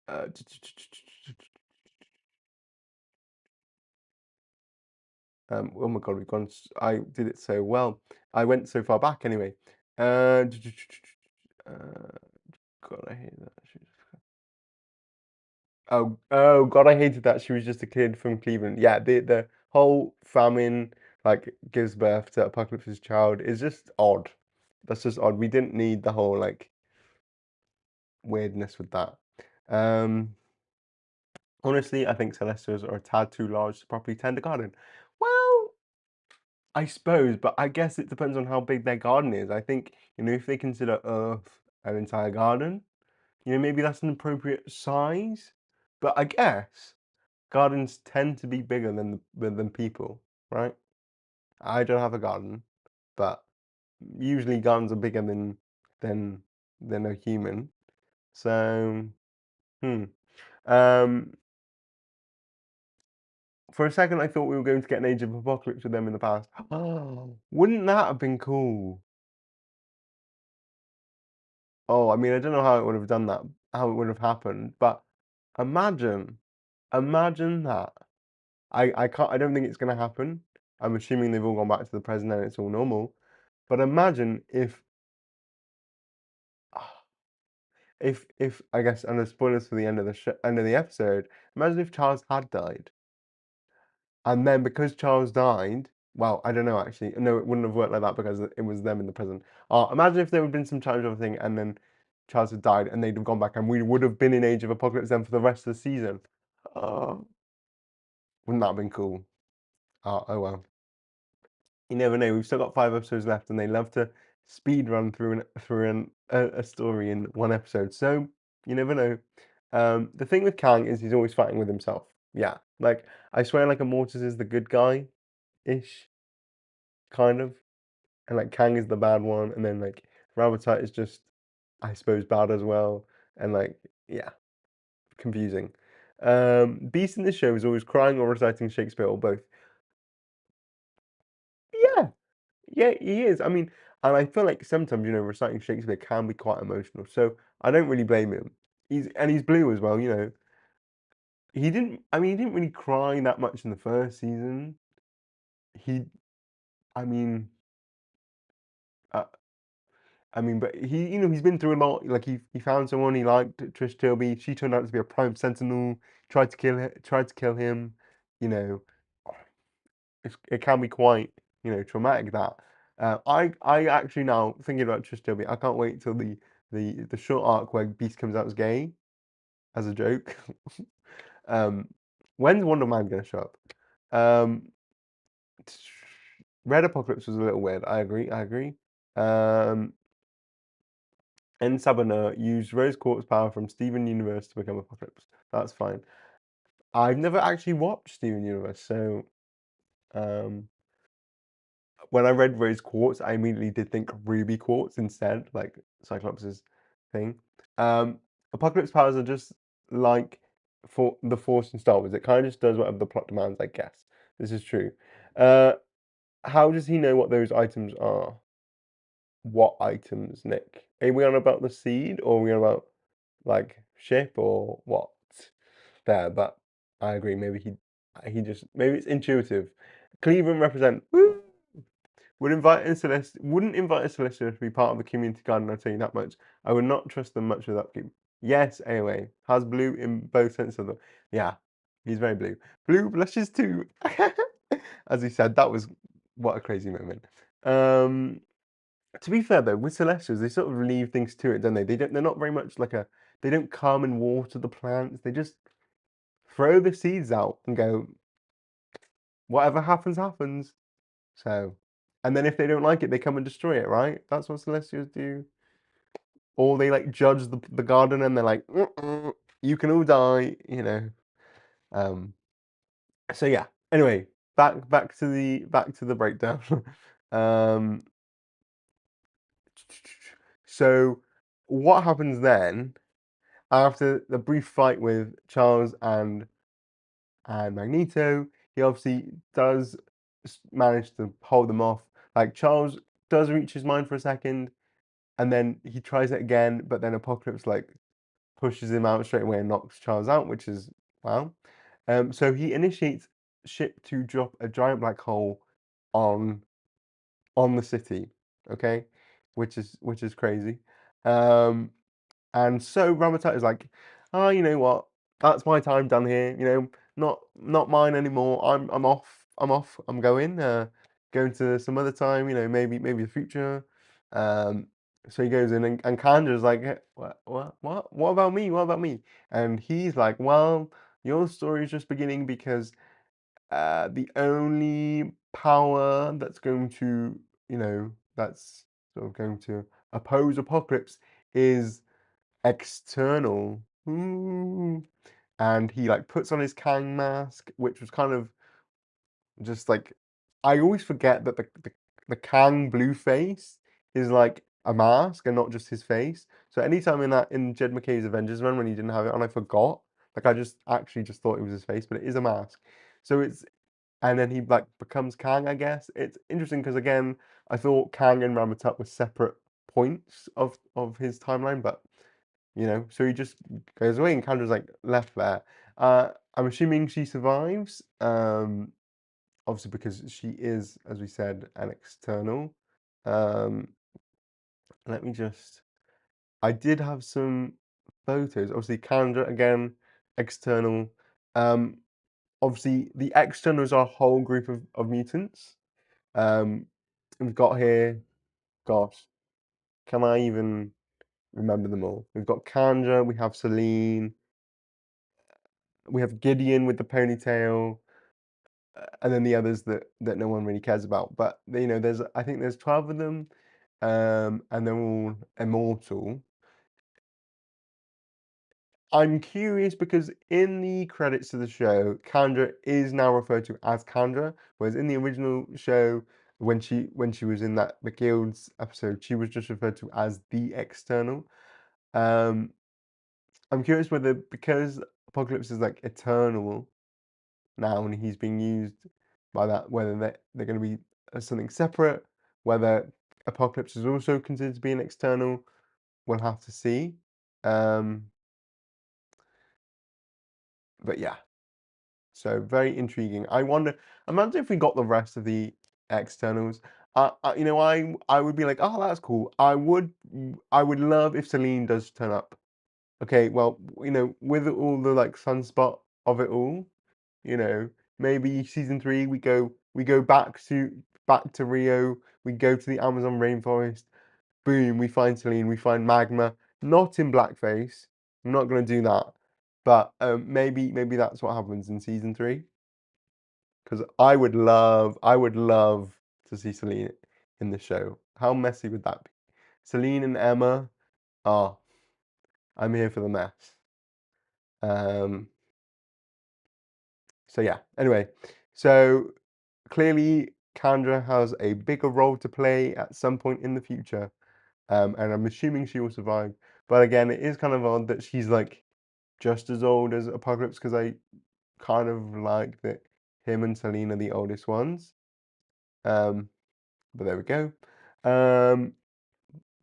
Uh, oh my God, I did it so well. I went so far back anyway. God, I hate that. Oh God, I hated that. She was just a kid from Cleveland. Yeah, the whole famine like gives birth to Apocalypse's child is just odd. That's just odd. We didn't need the whole like weirdness with that. Um, Honestly, I think Celestials are a tad too large to properly tend a garden. Well, I suppose, but I guess it depends on how big their garden is. I think, if they consider Earth an entire garden, maybe that's an appropriate size. But I guess gardens tend to be bigger than people, right? I don't have a garden, but usually gardens are bigger than than a human. So, hmm. Um, for a second, I thought we were going to get an Age of Apocalypse with them in the past. Oh, wouldn't that have been cool? Oh, I mean, I don't know how it would have done that, how it would have happened, but imagine, imagine that. I don't think it's gonna happen. I'm assuming they've all gone back to the present and it's all normal. But imagine if I guess, and the spoilers for the end of end of the episode. Imagine if Charles had died, and then because Charles died, well, I don't know actually. No, it wouldn't have worked like that because it was them in the present. Imagine if there would have been some changeover thing, and then Charles had died, and they'd have gone back, and we would have been in Age of Apocalypse then for the rest of the season. Oh, wouldn't that have been cool? Oh well. You never know. We've still got 5 episodes left, and they love to speed run a story in one episode. So you never know. The thing with Kang is he's always fighting with himself. Yeah, like I swear, like Immortus is the good guy ish, kind of, and like Kang is the bad one, and then like Rabbitite is just, I suppose, bad as well, and like yeah, confusing. Beast in this show is always crying or reciting Shakespeare or both. Yeah, yeah, he is. I mean, and I feel like sometimes, reciting Shakespeare can be quite emotional. So I don't really blame him. He's blue as well, I mean, he didn't really cry that much in the first season. He, I mean, uh, but he's been through a lot. Like he found someone he liked, Trish Tilby. She turned out to be a prime sentinel. Tried to kill him. You know, it can be quite, traumatic that. I actually now thinking about Trish Tilby, I can't wait till the short arc where Beast comes out as gay as a joke. um, when's Wonder Man gonna show up? Um, Red Apocalypse was a little weird. I agree. I agree. And Sabanur used Rose Quartz power from Steven Universe to become Apocalypse. That's fine. I've never actually watched Steven Universe, so um, when I read Rose Quartz, I immediately did think Ruby Quartz instead, like Cyclops' thing. Um, Apocalypse powers are just like for the Force in Star Wars. It kind of just does whatever the plot demands, I guess. This is true. Uh, how does he know what those items are? What items, Nick? Are we on about the seed, or are we on about like ship, or what? There, but I agree. Maybe he just maybe it's intuitive. Cleveland represent. Woo! Wouldn't invite a solicitor to be part of the community garden, I'll tell you that much. I would not trust them much with upkeep. Yes, anyway. Has blue in both senses of the yeah, he's very blue. Blue blushes too. As he said, that was what a crazy moment. To be fair though, with Celestials, they sort of leave things to it, don't they? They're not very much like they don't come and water the plants. They just throw the seeds out and go, whatever happens, happens. So, and then if they don't like it, they come and destroy it, right? That's what Celestials do. Or they like judge the garden and they're like, you can all die. Um, so yeah. Anyway, back to the breakdown. um, so what happens then after the brief fight with Charles and Magneto? He obviously does manage to hold them off. Like Charles does reach his mind for a second, and then he tries it again, but then Apocalypse like pushes him out straight away and knocks Charles out, which is wow. So he initiates ship to drop a giant black hole on the city, okay, which is crazy. Um, and so Ramatut is like, oh, you know what? That's my time done here. Not mine anymore. I'm off. I'm off. I'm going. Going to some other time. Maybe the future. Um, so he goes in, and Kandra's like, what about me? What about me? And he's like, well, your story is just beginning because the only power that's going to, that's sort of going to oppose Apocalypse is external. Ooh. And he like puts on his Kang mask, which was kind of just like I always forget that the Kang blue face is like a mask and not just his face. So anytime in Jed McKay's Avengers run when he didn't have it on, I forgot. Like I just actually just thought it was his face, but it is a mask. So and then he like becomes Kang, I guess. It's interesting because again, I thought Kang and Ramatut were separate points of his timeline, but so he just goes away and Kandra's like left there. I'm assuming she survives, obviously because she is, as we said, an external. Um, let me just. I did have some photos. Obviously, Kandra again, external. Um, obviously, the externals are a whole group of mutants. Um, we've got here. Gosh, can I even remember them all? We've got Kandra. We have Celine. We have Gideon with the ponytail, and then the others that no one really cares about. But I think there's 12 of them. and they're all immortal. I'm curious because in the credits of the show, Kandra is now referred to as Kandra, whereas in the original show, when she was in that the Guilds episode, she was just referred to as the External. Um, I'm curious whether because Apocalypse is like eternal now and he's being used by that, whether they're going to be something separate, whether Apocalypse is also considered to be an external, we'll have to see. Um, but yeah, so very intriguing. I wonder, imagine if we got the rest of the externals. I would be like, oh, that's cool. I would love if Celine does turn up. Okay, well, with all the like sunspot of it all, you know, maybe season 3 we go back to Rio, we go to the Amazon rainforest, boom, we find Celine, we find Magma, not in blackface. I'm not gonna do that. But maybe that's what happens in season 3. Because I would love to see Celine in the show. How messy would that be? Celine and Emma, oh, I'm here for the mess. Um, so yeah, anyway, so clearly Kandra has a bigger role to play at some point in the future, and I'm assuming she will survive. But again, it is kind of odd that she's like just as old as Apocalypse because I kind of like that him and Celine are the oldest ones. Um, but there we go. Um,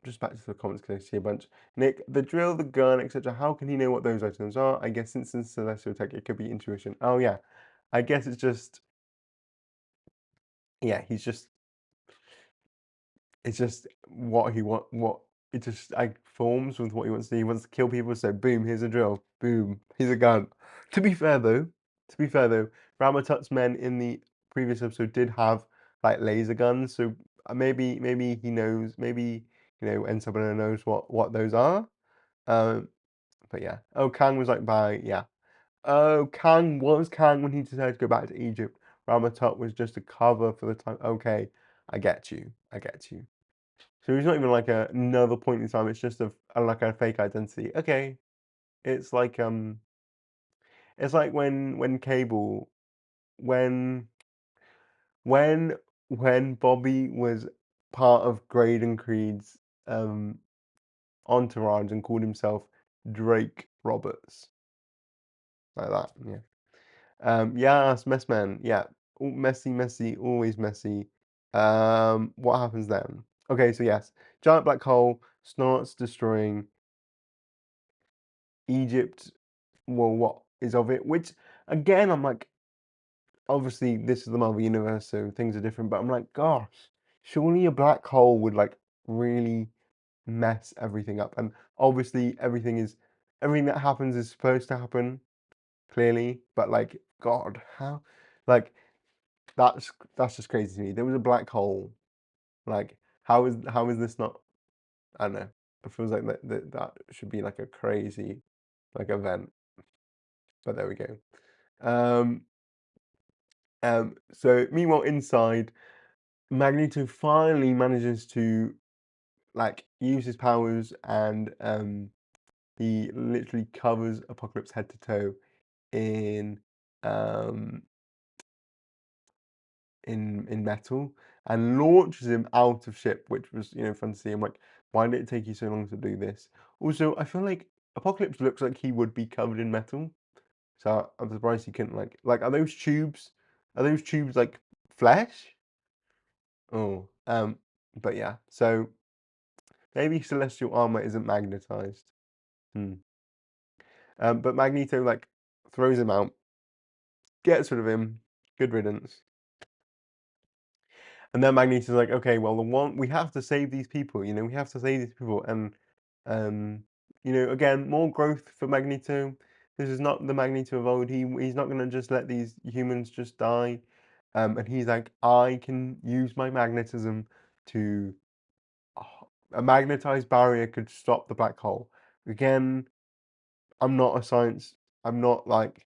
just back to the comments because I see a bunch. Nick, the drill, the gun, etc. How can he know what those items are? I guess since it's celestial tech, it could be intuition. Oh yeah, I guess it's just yeah. It's just what it just like forms with what he wants to do. He wants to kill people, so boom, here's a drill. Boom, here's a gun. To be fair though, Ramatut's men in the previous episode did have like laser guns, so maybe he knows, maybe Ensabana knows what those are. Um, but yeah. Oh, Kang was like by yeah. Oh, Kang was Kang when he decided to go back to Egypt. Ramatut was just a cover for the time. Okay, I get you. I get you. So he's not even like another point in time. It's just like a fake identity. Okay, it's like when Cable when when when Bobby was part of Graydon Creed's um entourage and called himself Drake Roberts like that. Yeah. Yes, Mess Man. Yeah, messy, messy, always messy. What happens then? Okay, so yes, giant black hole starts destroying Egypt, well, what is of it? Which again, I'm like, obviously this is the Marvel universe, so things are different. But I'm like, gosh, surely a black hole would like really mess everything up. And obviously, everything that happens is supposed to happen clearly. But like, God, how? Like that's just crazy to me. There was a black hole. Like, how is this not? I don't know. It feels like that should be like a crazy like event. But there we go. Um, so meanwhile, inside, Magneto finally manages to like use his powers, and he literally covers Apocalypse head to toe in um in metal and launches him out of ship, which was fun to see. I'm like, why did it take you so long to do this? Also, I feel like Apocalypse looks like he would be covered in metal, so I'm surprised he couldn't like are those tubes? Are those tubes like flesh? Oh, but yeah, so maybe celestial armor isn't magnetized. Hmm. But Magneto like throws him out, gets rid of him. Good riddance. And then Magneto's like, okay, well, the one we have to save these people. We have to save these people. And again, more growth for Magneto. This is not the Magneto of old. He's not gonna just let these humans just die. And he's like, I can use my magnetism to a magnetized barrier could stop the black hole. Again, I'm not a science. I'm not like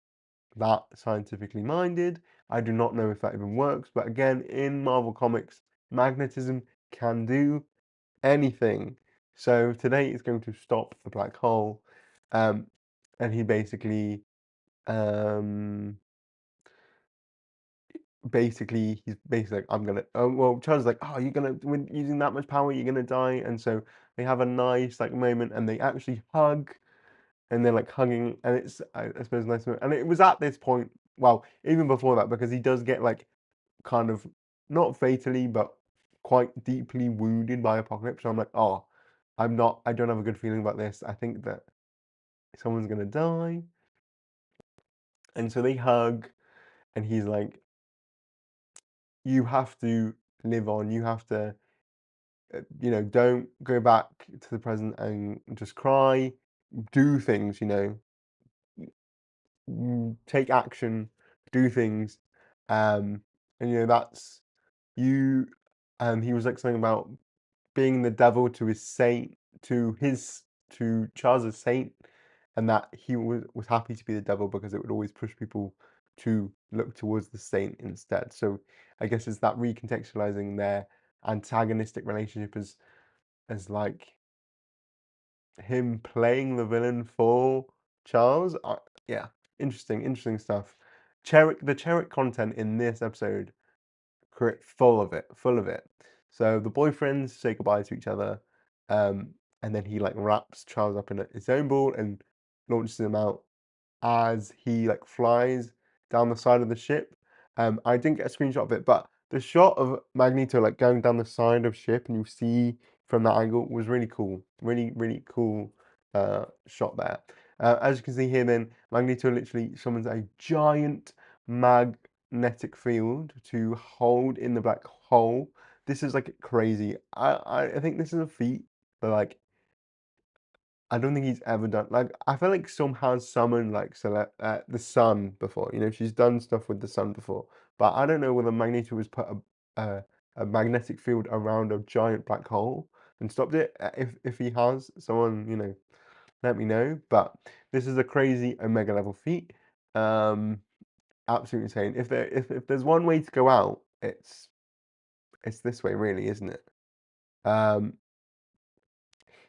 that scientifically minded. I do not know if that even works, but again, in Marvel Comics, magnetism can do anything. So today is going to stop the black hole, um, and he um, he's basically like, I'm gonna. Well, Charles is like, oh, you're gonna with using that much power, you're gonna die. And so they have a nice like moment, and they actually hug, and they're like hugging, and it's I suppose a nice moment. And it was at this point, well, even before that, because he does get like kind of not fatally, but quite deeply wounded by Apocalypse. So I'm like, oh, I don't have a good feeling about this. I think that someone's gonna die. And so they hug, and he's like, you have to live on. You have to, don't go back to the present and just cry. Do things, take action, do things. And that's you. He was like something about being the devil to his saint, to Charles's saint, and that he was happy to be the devil because it would always push people to look towards the saint instead. So I guess it's that recontextualizing their antagonistic relationship as like him playing the villain for Charles. Yeah, interesting stuff. The Cherrick content in this episode, full of it, full of it. So the boyfriends say goodbye to each other, um, and then he like wraps Charles up in his own ball and launches him out as he like flies down the side of the ship. I didn't get a screenshot of it, but the shot of Magneto like going down the side of ship and you see from that angle was really cool. Really cool shot there. As you can see here, then Magneto literally summons a giant magnetic field to hold in the black hole. This is like crazy. I think this is a feat that like I don't think he's ever done. Like, I feel like some has summoned like the sun before. She's done stuff with the sun before, but I don't know whether Magneto has put a magnetic field around a giant black hole and stopped it. If he has, someone let me know. But this is a crazy Omega level feat. Um, Absolutely insane. If there's one way to go out, it's this way, really, isn't it? Um,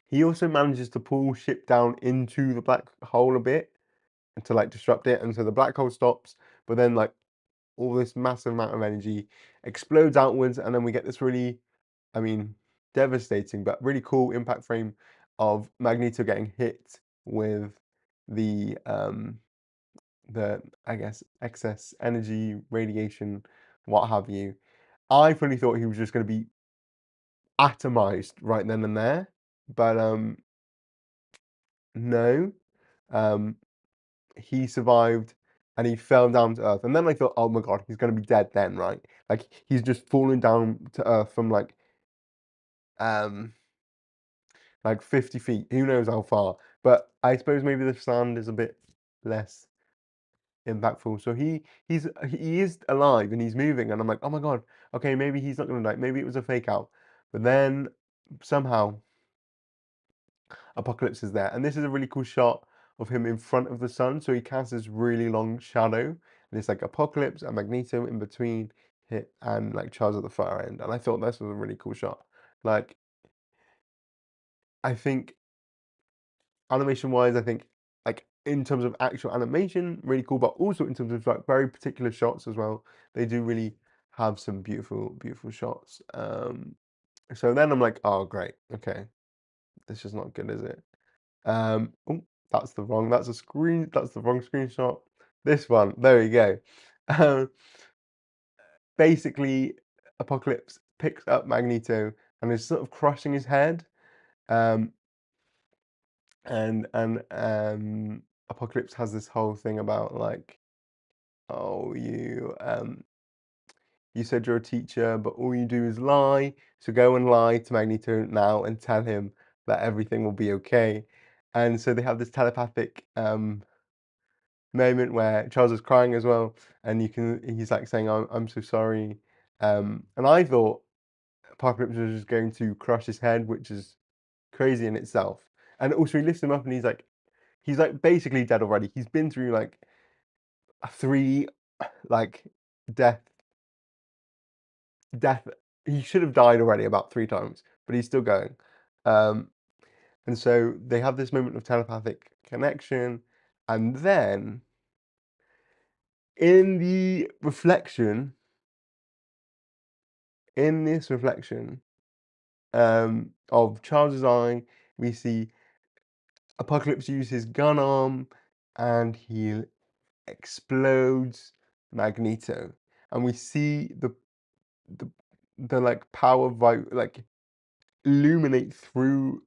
He also manages to pull ship down into the black hole a bit and to like disrupt it, and so the black hole stops, but then like all this massive amount of energy explodes outwards, and then we get this really, I mean, devastating but really cool impact frame of Magneto getting hit with the I guess excess energy, radiation, what have you. I fully thought he was just going to be atomized right then and there, but no. Um, he survived and he fell down to earth. And then I thought, oh my god, he's gonna be dead then, right? Like he's just fallen down to earth from um like 50 feet. Who knows how far? But I suppose maybe the sand is a bit less impactful. So he is alive and he's moving, and I'm like, oh my god, okay, maybe he's not gonna die. Maybe it was a fake out. But then somehow Apocalypse is there. And this is a really cool shot of him in front of the sun. So he casts this really long shadow. And it's like Apocalypse and Magneto in between and like Charles at the far end. And I thought this was a really cool shot. Like, I think animation wise, I think like in terms of actual animation, really cool, but also in terms of like very particular shots as well. They do really have some beautiful shots. So then I'm like, oh great, okay. This is not good, is it? Oh, that's the wrong screenshot. This one, there we go. Um, Basically, Apocalypse picks up Magneto and is sort of crushing his head. Um, and Apocalypse has this whole thing about like, oh, you said you're a teacher, but all you do is lie. So go and lie to Magneto now and tell him that everything will be okay. And so they have this telepathic moment where Charles is crying as well, and he's like saying, I'm so sorry. And I thought Apocalypse was just going to crush his head, which is crazy in itself. And also he lifts him up and he's like basically dead already. He's been through like three like death death he should have died already about three times. but he's still going. Um, and so they have this moment of telepathic connection, and then in the reflection, in this reflection, of Charles's eye, we see Apocalypse use his gun arm, and he explodes Magneto, and we see the like power like illuminate through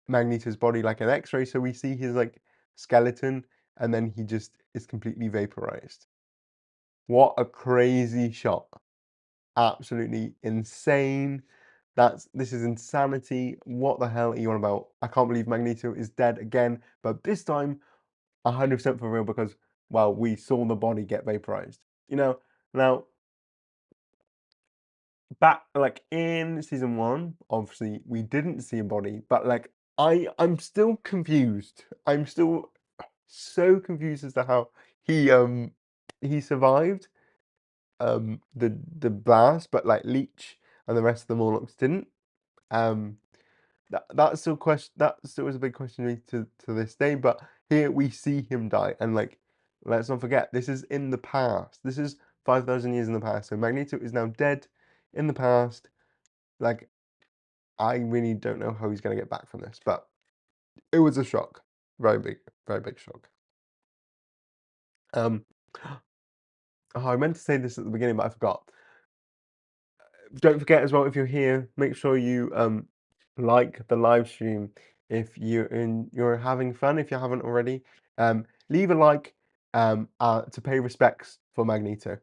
Magneto's body like an X-ray. So we see his like skeleton, and then he just is completely vaporized. What a crazy shot! Absolutely insane. This is insanity. What the hell are you on about? I can't believe Magneto is dead again, but this time 100% for real because, well, we saw the body get vaporized. You know, now back like in season one, obviously we didn't see a body, but like I'm still confused. I'm still so confused as to how he survived the blast, but like Leech and the rest of the Morlocks didn't. Um that still is a big question to me to this day, but here we see him die, and like let's not forget this is in the past. This is 5,000 years in the past. So Magneto is now dead in the past. Like I really don't know how he's gonna get back from this, but it was a shock. Very big shock. Um oh, I meant to say this at the beginning, but I forgot. Don't forget as well, if you're here, make sure you like the live stream if you're having fun, if you haven't already. Leave a like to pay respects for Magneto.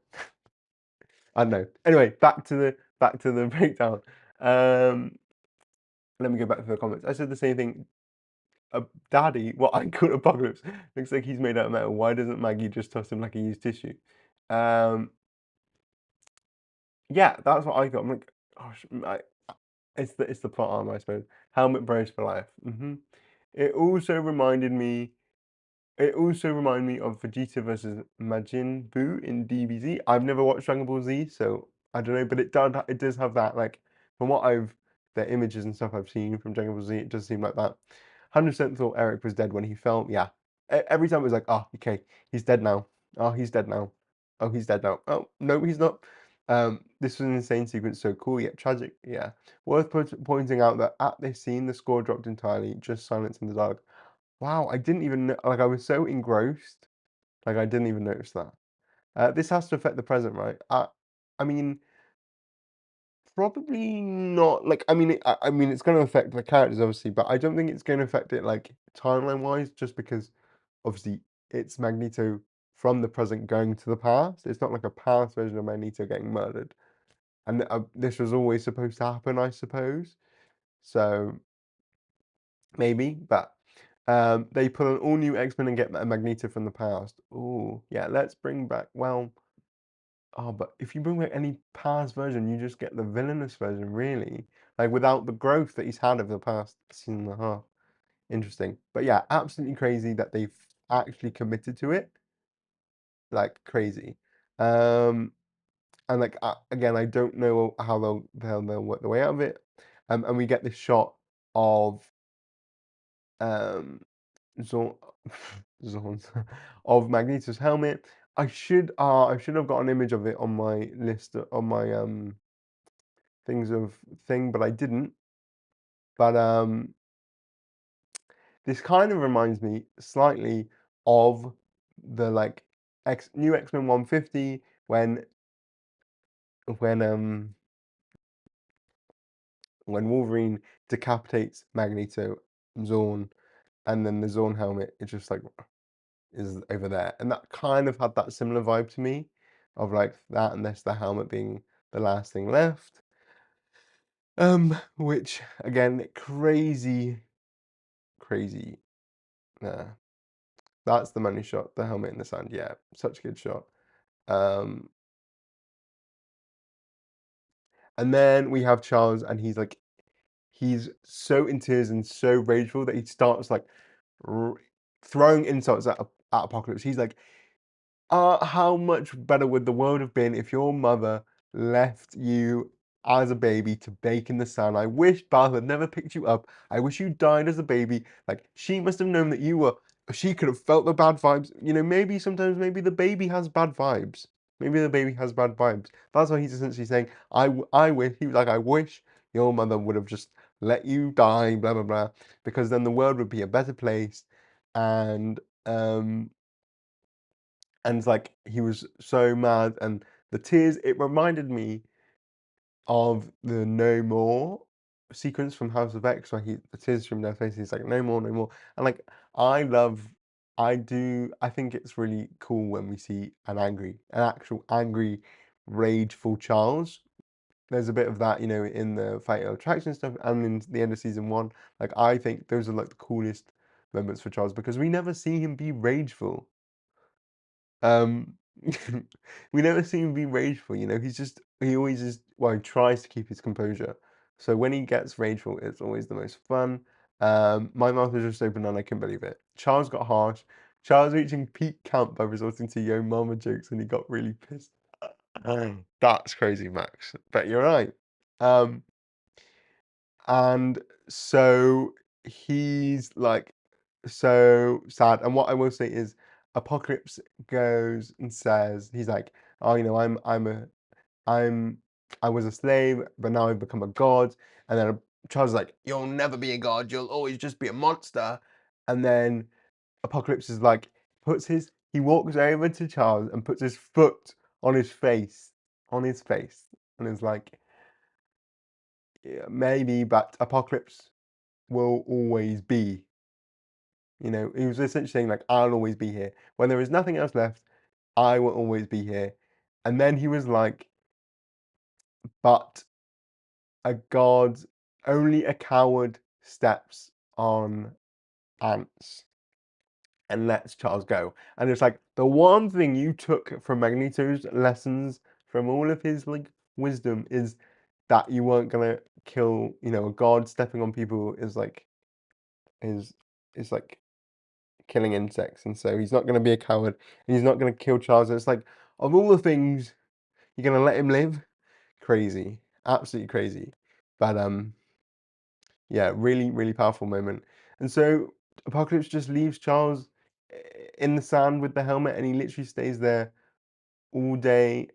I don't know. Anyway, back to the breakdown. Let me go back to the comments. I said the same thing. Daddy, what I call Apocalypse, looks like he's made out of metal. Why doesn't Maggie just toss him like a used tissue? Um, yeah, that's what I thought. I'm like, gosh, it's the plot armor, I suppose. Helmet bros for life. It also reminded me. It also reminded me of Vegeta versus Majin Buu in DBZ. I've never watched Dragon Ball Z, so I don't know, but it does have that like from what the images and stuff I've seen from Dragon Ball Z, it does seem like that. 100% thought Eric was dead when he fell. Yeah, every time it was like, oh, okay, he's dead now. Oh, he's dead now. Oh, he's dead now. Oh, no, he's not. This was an insane sequence, so cool yet tragic. Yeah, worth pointing out that at this scene, the score dropped entirely, just silence in the dark. Wow, I didn't even like I was so engrossed, like I didn't even notice that. This has to affect the present, right? I mean, probably not. Like, I mean, it's going to affect the characters, obviously, but I don't think it's going to affect it like timeline-wise, just because obviously it's Magneto from the present going to the past. It's not like a past version of Magneto getting murdered, and this was always supposed to happen, I suppose. So maybe, but they put an all new X-Men and get a Magneto from the past. Oh, yeah, let's bring back, well, oh, but if you bring back any past version, you just get the villainous version, really. Like without the growth that he's had over the past season and a half. Interesting. But yeah, absolutely crazy that they've actually committed to it. Like crazy. Um, and like again, I don't know how they'll work their way out of it. And we get this shot of um Zor Zorn's of Magneto's helmet. I should have got an image of it on my list on my things of thing, but I didn't. But this kind of reminds me slightly of the like new X-Men 150 when um when Wolverine decapitates Magneto, Zorn, and then the Zorn helmet it just like is over there, and that kind of had that similar vibe to me, of like that, and this the helmet being the last thing left. Which again, crazy. Nah, that's the money shot. The helmet in the sand. Yeah, such a good shot. Um, and then we have Charles, and he's so in tears and so rageful that he starts like throwing insults at Apocalypse. He's like, how much better would the world have been if your mother left you as a baby to bake in the sun. I wish Beth had never picked you up. I wish you died as a baby. Like, she must have known that you were, she could have felt the bad vibes. You know, maybe sometimes maybe the baby has bad vibes. Maybe the baby has bad vibes. That's what he's essentially saying. I wish, he was like, I wish your mother would have just let you die, blah, blah, blah, because then the world would be a better place. And, um, and it's like, he was so mad, and the tears, it reminded me of the No More sequence from House of X, where the tears from their faces, he's like, no more, no more. And like, I love, I think it's really cool when we see an actual angry, rageful Charles. There's a bit of that, you know, in the Fatal Attraction stuff and in the end of season one. Like, I think those are like the coolest moments for Charles, because we never see him be rageful. Um, we never see him be rageful, you know. He always is. Well, he tries to keep his composure. So when he gets rageful, it's always the most fun. My mouth was just open and I couldn't believe it. Charles got harsh. Charles reaching peak camp by resorting to yo mama jokes, and he got really pissed. That's crazy, Max. But you're right. Um, and so he's like so sad. And what I will say is, Apocalypse goes and says, he's like, oh, you know, I'm I was a slave, but now I've become a god. And then Charles is like, you'll never be a god, you'll always just be a monster. And then Apocalypse is like, he walks over to Charles and puts his foot on his face, and is like, yeah, maybe, but Apocalypse will always be. You know, he was essentially saying, like, I'll always be here. When there is nothing else left, I will always be here. And then he was like, but a god, only a coward steps on ants and lets Charles go. And it's like, the one thing you took from Magneto's lessons, from all of his, like, wisdom, is that you weren't gonna kill, you know, a god stepping on people is is like killing insects, and so he's not going to be a coward, and he's not going to kill Charles. And it's like, of all the things, you're going to let him live? Crazy, absolutely crazy. But yeah, really, really powerful moment. And so Apocalypse just leaves Charles in the sand with the helmet, and he literally stays there all day,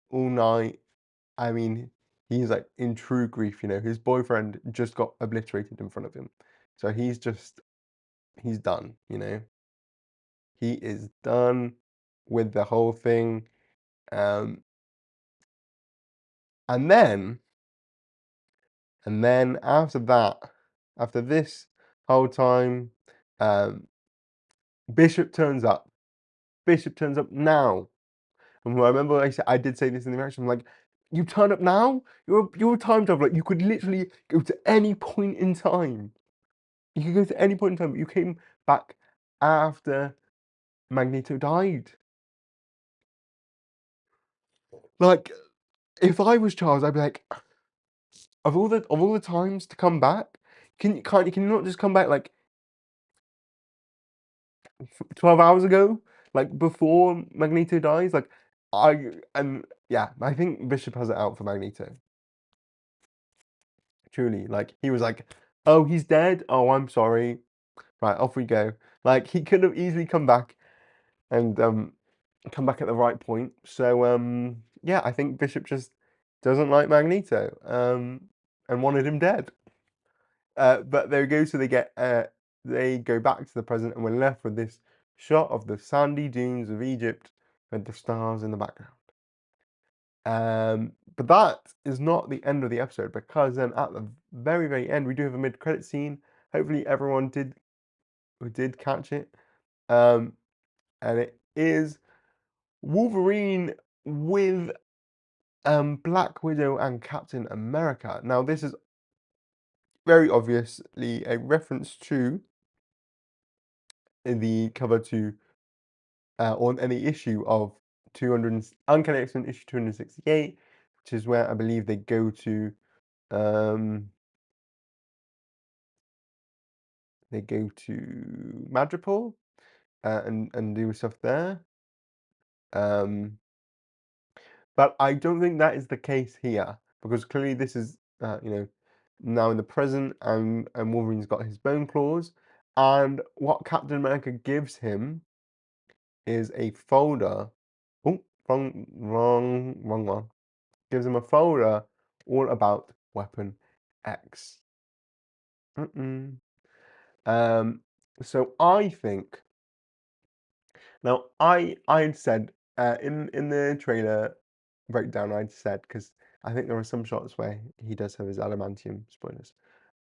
all night. I mean, he's like in true grief. You know, his boyfriend just got obliterated in front of him, so he's done. You know. He is done with the whole thing. Um, and then, after that, after this whole time, um, Bishop turns up. Bishop turns up now. And I remember I did say this in the reaction. I'm like, you turn up now? You're a time traveler. You could literally go to any point in time. You could go to any point in time. But you came back after Magneto died. Like, if I was Charles, I'd be like, of all the times to come back, can you not just come back like 12 hours ago, like before Magneto dies? Like, yeah, I think Bishop has it out for Magneto. Truly, like, he was like, oh, he's dead. Oh, I'm sorry. Right, off we go. Like, he could have easily come back and come back at the right point. So yeah, I think Bishop just doesn't like Magneto and wanted him dead. But there we go. So they go back to the present, and we're left with this shot of the sandy dunes of Egypt with the stars in the background. But that is not the end of the episode, because then at the very, very end, we do have a mid-credit scene. Hopefully, everyone did catch it. And it is Wolverine with Black Widow and Captain America. Now, this is very obviously a reference to the cover to on any issue of 200 Uncanny X-Men issue 268, which is where I believe they go to um Madripoor and do stuff there. Um but I don't think that is the case here. because clearly this is now in the present, and Wolverine's got his bone claws, and what Captain America gives him is a folder. Oh, wrong one. Gives him a folder all about Weapon X. Mm-mm. Um, so I think now I had said in the trailer breakdown I'd said, because I think there are some shots where he does have his adamantium, spoilers.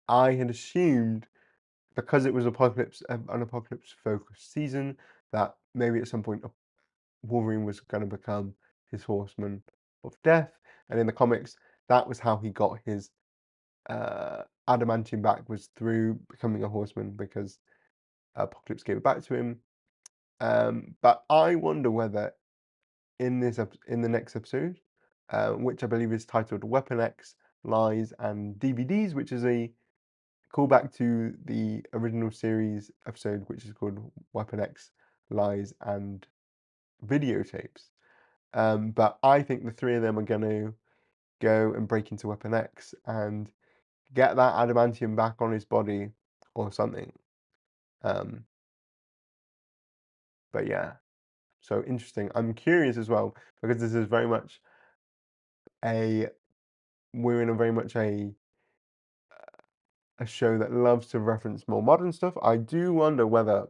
I had assumed, because it was an apocalypse focused season, that maybe at some point Wolverine was going to become his Horseman of Death, and in the comics that was how he got his adamantium back, was through becoming a Horseman, because Apocalypse gave it back to him. But I wonder whether in the next episode, which I believe is titled Weapon X Lies and DVDs, which is a callback to the original series episode, which is called Weapon X Lies and Videotapes. But I think the three of them are going to go and break into Weapon X and get that adamantium back on his body or something. Um, but yeah, so interesting. I'm curious as well, because this is very much a we're in a very much a show that loves to reference more modern stuff. I do wonder whether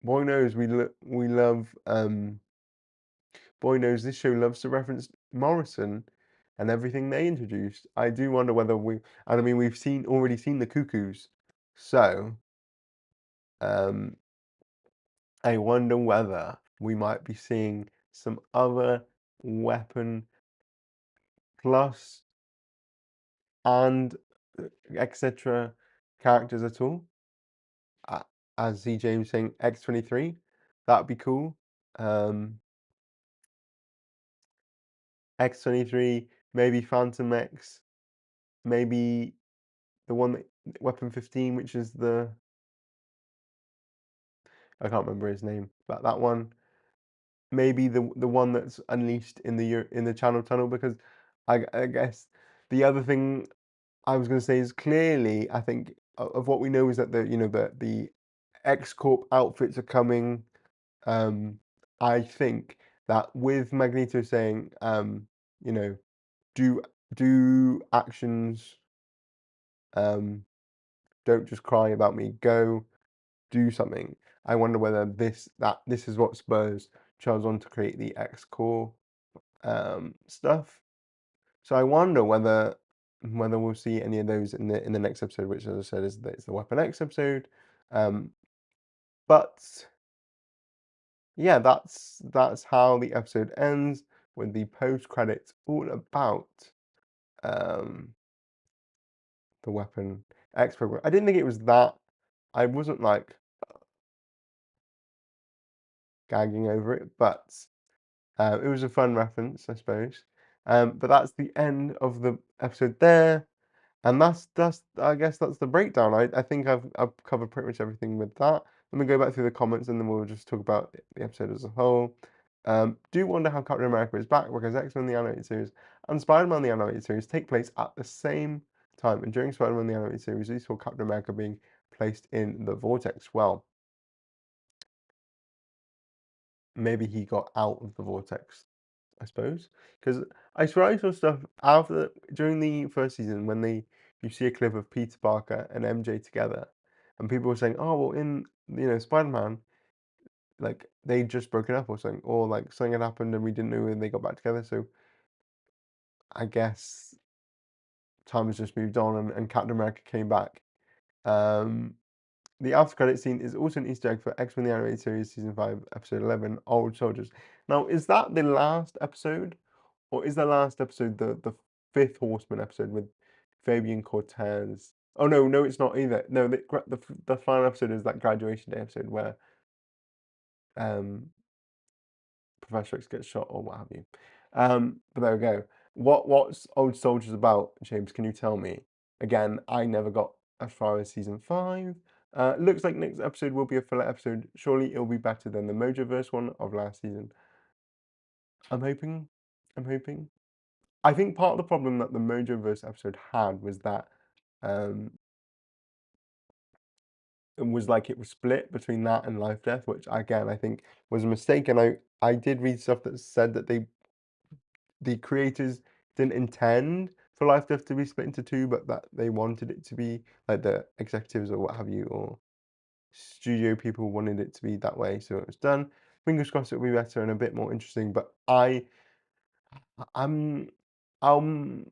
boy knows we love boy knows this show loves to reference Morrison and everything they introduced. I do wonder whether and I mean we've already seen the Cuckoos, so um I wonder whether we might be seeing some other Weapon Plus and etc. characters at all. Uh, as Z James saying X-23, that'd be cool. Um, X-23, maybe Phantom X, maybe the one that Weapon 15, which is I can't remember his name, but that one. Maybe the one that's unleashed in the Channel Tunnel, because I guess the other thing I was going to say is, clearly I think of what we know is that the X Corp outfits are coming. Um, I think that with Magneto saying, you know, do actions, um, don't just cry about me, go do something. I wonder whether this is what spurs Charles on to create the X Core stuff. So I wonder whether we'll see any of those in the next episode, which, as I said, is the Weapon X episode. Um, but yeah, that's how the episode ends, with the post credits all about um, the Weapon X program. I didn't think it was that. I wasn't like gagging over it, but it was a fun reference, I suppose. But that's the end of the episode there. And that's I guess that's the breakdown. I think I've covered pretty much everything with that. Let me go back through the comments, and then we'll just talk about the episode as a whole. Do wonder how Captain America is back, because X-Men the animated series and Spider-Man the animated series take place at the same time. And during Spider-Man the animated series, we saw Captain America being placed in the vortex. Well, maybe he got out of the vortex, I suppose, because I swear I saw stuff during the first season when you see a clip of Peter Parker and MJ together, and people were saying, "Oh, well, in Spider-Man, like they just broken up or something, or like something had happened and we didn't know when they got back together." So I guess time has just moved on, and Captain America came back. Um, the after credit scene is also an Easter egg for X-Men the Animated Series Season 5, Episode 11, Old Soldiers. Now, is that the last episode? Or is the last episode the fifth Horseman episode with Fabian Cortez? Oh no, it's not either. No, the final episode is that graduation day episode where um Professor X gets shot or what have you. But there we go. What's Old Soldiers about, James? Can you tell me? Again, I never got as far as season 5. Looks like next episode will be a filler episode. Surely it'll be better than the Mojoverse one of last season. I'm hoping. I'm hoping. I think part of the problem that the Mojoverse episode had was that, um, it was like it was split between that and Life Death, which again, I think was a mistake, and I did read stuff that said that the creators didn't intend for Life Death to be split into 2, but that they wanted it to be, like, the executives or what have you, or studio people wanted it to be that way, so it was done. Fingers crossed it'll be better and a bit more interesting, but I'm um,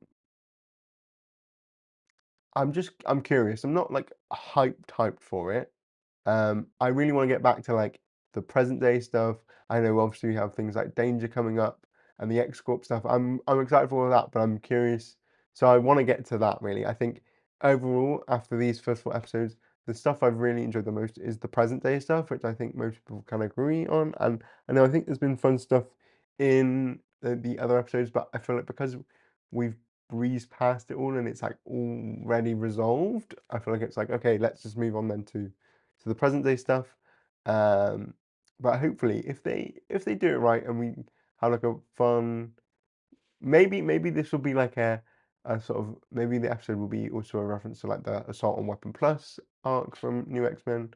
I'm curious. I'm not, like, hyped for it. I really wanna get back to, like, the present day stuff. I know obviously we have things like Danger coming up and the X Corp stuff. I'm excited for all of that, but I'm curious. So I wanna get to that really. I think overall, after these first 4 episodes, the stuff I've really enjoyed the most is the present day stuff, which I think most people can agree on. And I know I think there's been fun stuff in the other episodes, but I feel like because we've breezed past it all and it's like already resolved, I feel like it's like, okay, let's just move on then to the present day stuff. Um, but hopefully, if they do it right and we have like a fun, maybe this will be like a sort of maybe the episode will be also a reference to like the Assault on Weapon Plus arc from New X-Men.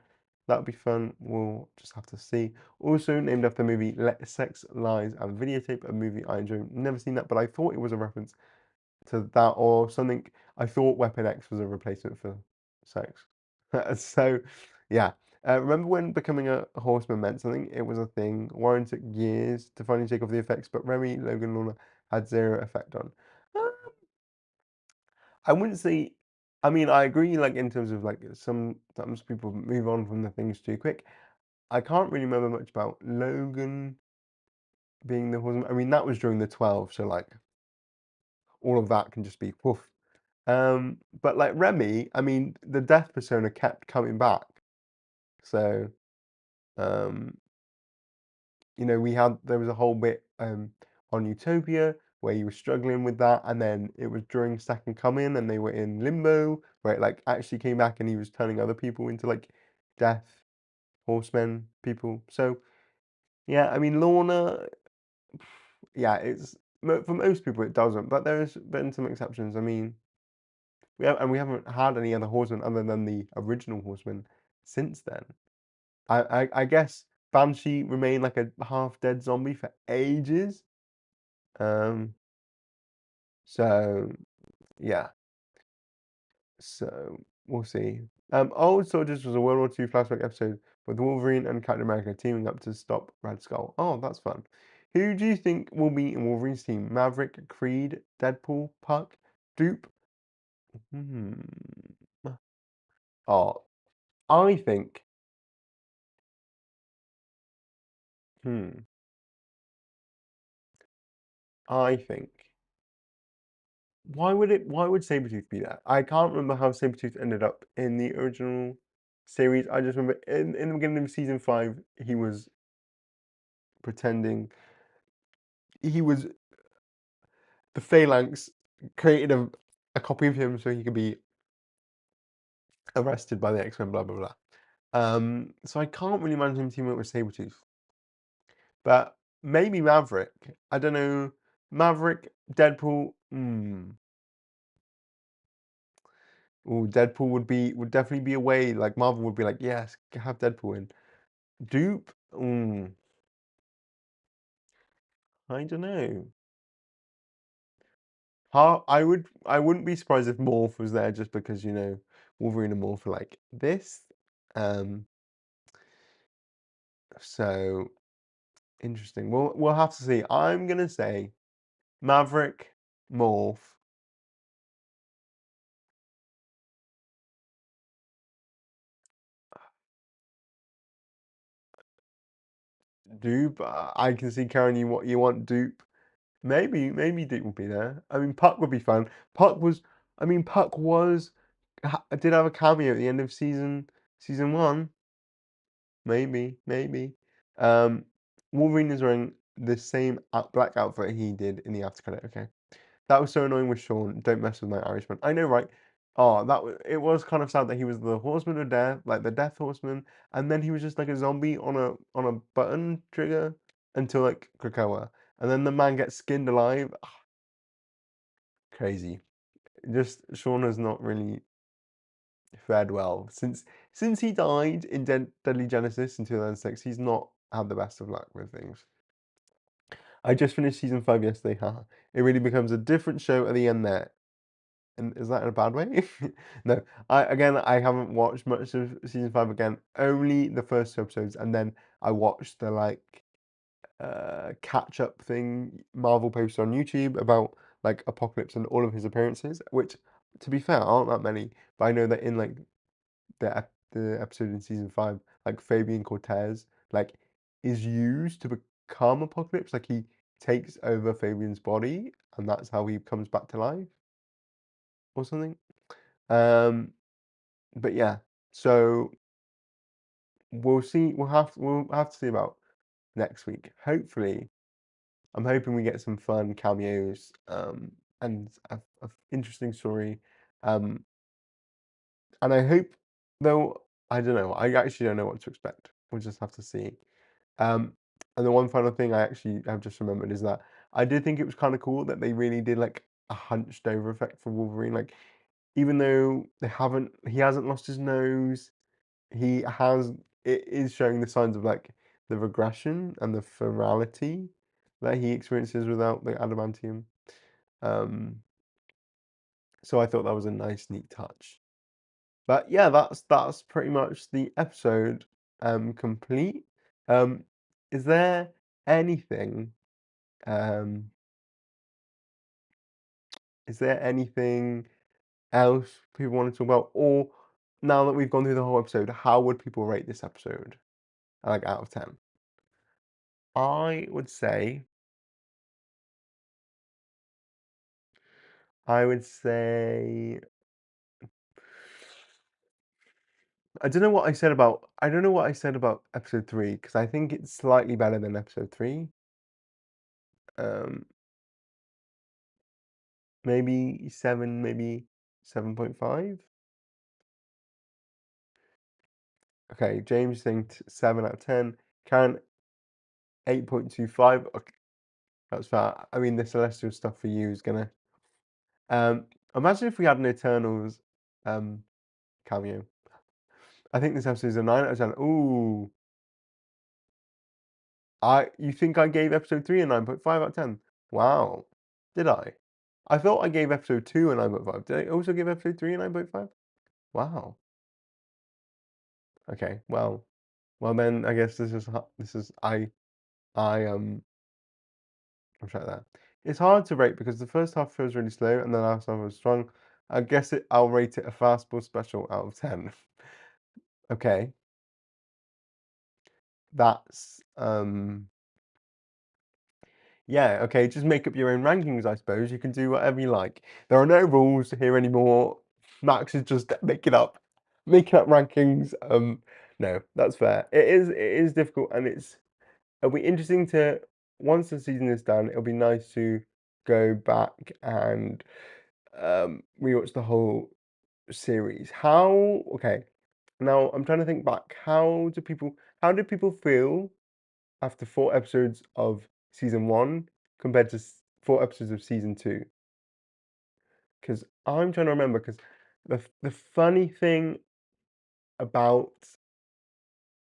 That would be fun. We'll just have to see. Also named after the movie Sex, Lies, and Videotape, a movie I enjoy. Never seen that, but I thought it was a reference to that or something. I thought Weapon X was a replacement for sex. So, yeah. Remember when becoming a horseman meant something? It was a thing. Warren took years to finally take off the effects, but Remy, Logan, Lorna had zero effect on. Uh, I wouldn't say. I mean, I agree. Like in terms of like sometimes people move on from the things too quick. I can't really remember much about Logan being the horseman. I mean, that was during the 12, so like all of that can just be woof. But like Remy, I mean, the death persona kept coming back. So, um, there was a whole bit on Utopia where he was struggling with that, and then it was during Second Coming, and they were in limbo where it like actually came back, and he was turning other people into like death horsemen people. So yeah, I mean Lorna, yeah, for most people it doesn't, but there's been some exceptions. I mean. We haven't had any other horsemen other than the original horseman since then. I guess Banshee remained like a half dead zombie for ages. Um, so yeah, so we'll see. Old Soldiers was a World War II flashback episode with Wolverine and Captain America teaming up to stop Red Skull. Oh, that's fun. Who do you think will be in Wolverine's team? Maverick, Creed, Deadpool, Puck, Dupe? Hmm. Oh, I think. Hmm. I think. Why would Sabretooth be there? I can't remember how Sabretooth ended up in the original series. I just remember in the beginning of season 5, he was pretending he was the Phalanx created a copy of him so he could be arrested by the X-Men, blah blah blah. So I can't really imagine him teaming up with Sabretooth. But maybe Maverick. I don't know. Maverick, Deadpool. Oh, Deadpool would definitely be a way. Like Marvel would be like, yes, have Deadpool in. Dupe. I don't know. How I wouldn't be surprised if Morph was there just because Wolverine and Morph are like this. Um, so interesting. We'll have to see. I'm gonna say Maverick, Morph, Dupe. I can see Karen. You want Dupe. Maybe Duke will be there. I mean, Puck would be fun. I mean, Puck did have a cameo at the end of season 1. Maybe. Um, Wolverine is wearing the same black outfit he did in the after credit. Okay, that was so annoying with Sean. Don't mess with my Irishman. I know, right? Oh, it was kind of sad that he was the Horseman of Death, like the Death Horseman, and then he was just like a zombie on a button trigger until like Krakoa, and then the man gets skinned alive. Crazy. Just Sean has not really fared well since he died in Deadly Genesis in 2006. He's not had the best of luck with things. I just finished season 5 yesterday. Haha. It really becomes a different show at the end there. And is that in a bad way? No. I haven't watched much of season 5 again. Only the first 2 episodes, and then I watched the like catch up thing Marvel posted on YouTube about like Apocalypse and all of his appearances, which to be fair aren't that many. But I know that in like the episode in season 5, like Fabian Cortez like is used to become Apocalypse. Like he takes over Fabian's body, and that's how he comes back to life or something. Um, but yeah, so we'll see. We'll have to see about next week. Hopefully, I'm hoping we get some fun cameos and a interesting story. Um, and I hope, though, I don't know. I actually don't know what to expect. We'll just have to see. Um, and the one final thing I actually have just remembered is that I did think it was kind of cool that they really did like a hunched over effect for Wolverine. Like, even though he hasn't lost his nose, he has, it is showing the signs of like the regression and the ferality that he experiences without the adamantium. Um, so I thought that was a nice, neat touch. But yeah, that's pretty much the episode complete. Um, is there anything um is there anything else people want to talk about? Or now that we've gone through the whole episode, how would people rate this episode? Like out of 10? I would say I would say I don't know what I said about episode 3 because I think it's slightly better than episode 3. Um, maybe 7, maybe 7.5. Okay, James thinks 7 out of 10. Karen 8.25. Okay, that's fair. I mean, the celestial stuff for you is gonna. Imagine if we had an Eternals um cameo. I think this episode is a 9 out of 10. Ooh, you think I gave episode 3 a 9.5 out of 10? Wow. Did I? I thought I gave episode 2 a 9.5. Did I also give episode 3 a 9.5? Wow. Okay. Well then I guess this is I'm trying that. It's hard to rate because the first half feels really slow and the last half was strong. I guess I'll rate it a fastball special out of 10. Okay. That's yeah, okay, just make up your own rankings, I suppose. You can do whatever you like. There are no rules here anymore. Max is just making up rankings. No, that's fair. It is difficult, and it'll be interesting to once the season is done, it'll be nice to go back and rewatch the whole series. Okay. Now I'm trying to think back. How did people feel after 4 episodes of season 1 compared to 4 episodes of season 2? Because I'm trying to remember. Because the funny thing about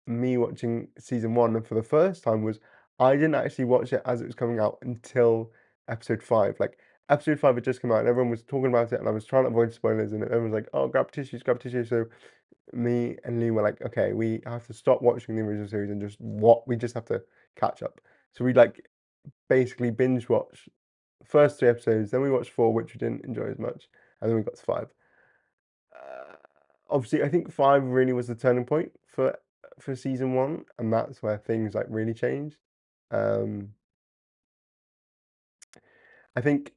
me watching season 1 and for the first time was I didn't actually watch it as it was coming out until episode 5. Like episode 5 had just come out and everyone was talking about it and I was trying to avoid spoilers and everyone was like, "Oh, grab tissues, grab tissues." So me and Lee were like, "Okay, we have to stop watching the original series and we just have to catch up." So we like basically binge watch the first 3 episodes, then we watched 4, which we didn't enjoy as much, and then we got to 5. Uh, Obviously, I think 5 really was the turning point for season 1, and that's where things like really changed. Um, I think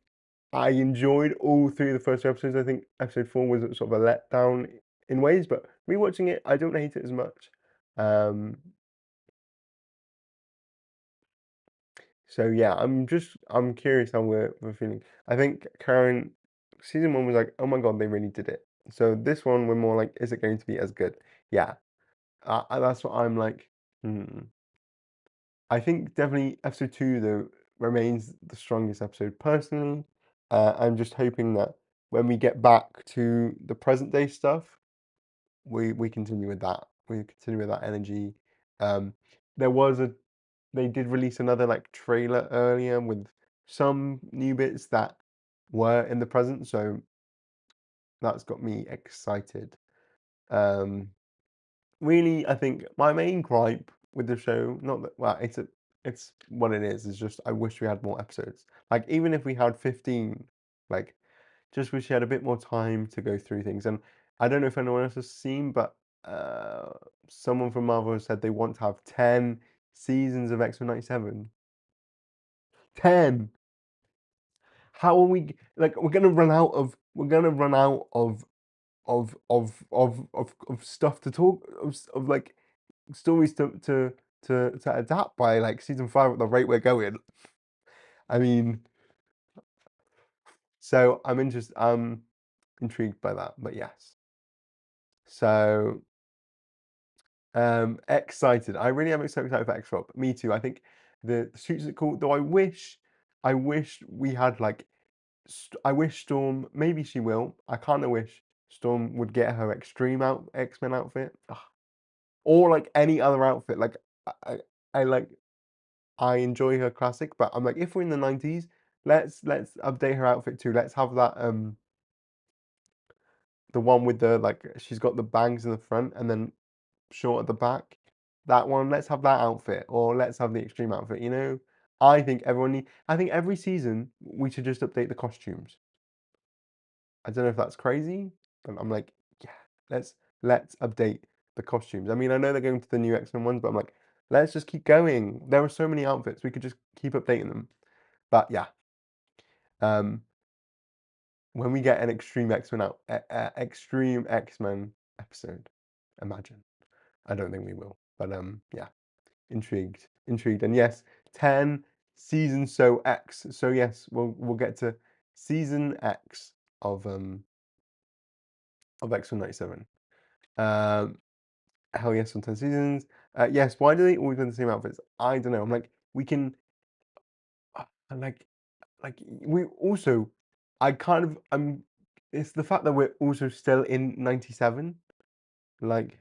I enjoyed all 3 of the first 2 episodes. I think episode 4 was sort of a letdown in ways, but rewatching it, I don't hate it as much. Um, So yeah, I'm curious how we're feeling. I think Karen season 1 was like, oh my God, they really did it. So this one we're more like, is it going to be as good? Yeah, that's what I'm like. Hmm. I think definitely episode 2 though remains the strongest episode personally. I'm just hoping that when we get back to the present day stuff, we continue with that. We continue with that energy. Um, there was a they did release another like trailer earlier with some new bits that were in the present, so that's got me excited. Um, Really, I think my main gripe with the show, not that well, it's what it is just I wish we had more episodes. Like even if we had 15, like just wish we had a bit more time to go through things. And I don't know if anyone else has seen, but uh someone from Marvel said they want to have 10 seasons of X-Men 97. 10. How are we like we're gonna run out of stuff to talk of like stories to adapt by like season 5 at the rate we're going. I mean, so I'm intrigued by that, but yes. So excited. I really am so excited for X Rob. Me too. I think the suits are cool. Though I wish we had like I wish Storm, maybe she will. I kind of wish Storm would get her extreme out X-Men outfit. Ugh. Or like any other outfit. Like I, I like I enjoy her classic, but I'm like, if we're in the 90s, let's update her outfit too. Let's have that the one with the like she's got the bangs in the front and then short at the back. That one, let's have that outfit, or let's have the extreme outfit, you know? I think every season we should just update the costumes. I don't know if that's crazy, but I'm like, yeah, let's let's update the costumes. I mean, I know they're going to the new X-Men ones, but I'm like, let's just keep going. There are so many outfits, we could just keep updating them. But yeah, um, when we get an Extreme X-Men episode, imagine. I don't think we will, but yeah, intrigued, and yes, 10 seasons, so X. So yes, we'll get to season X of X-Men 97. Um, hell yes, on 10 seasons. Yes, why do they always wear the same outfits? I don't know. I'm like, we can, I'm like we also, I kind of, it's the fact that we're also still in 97. Like,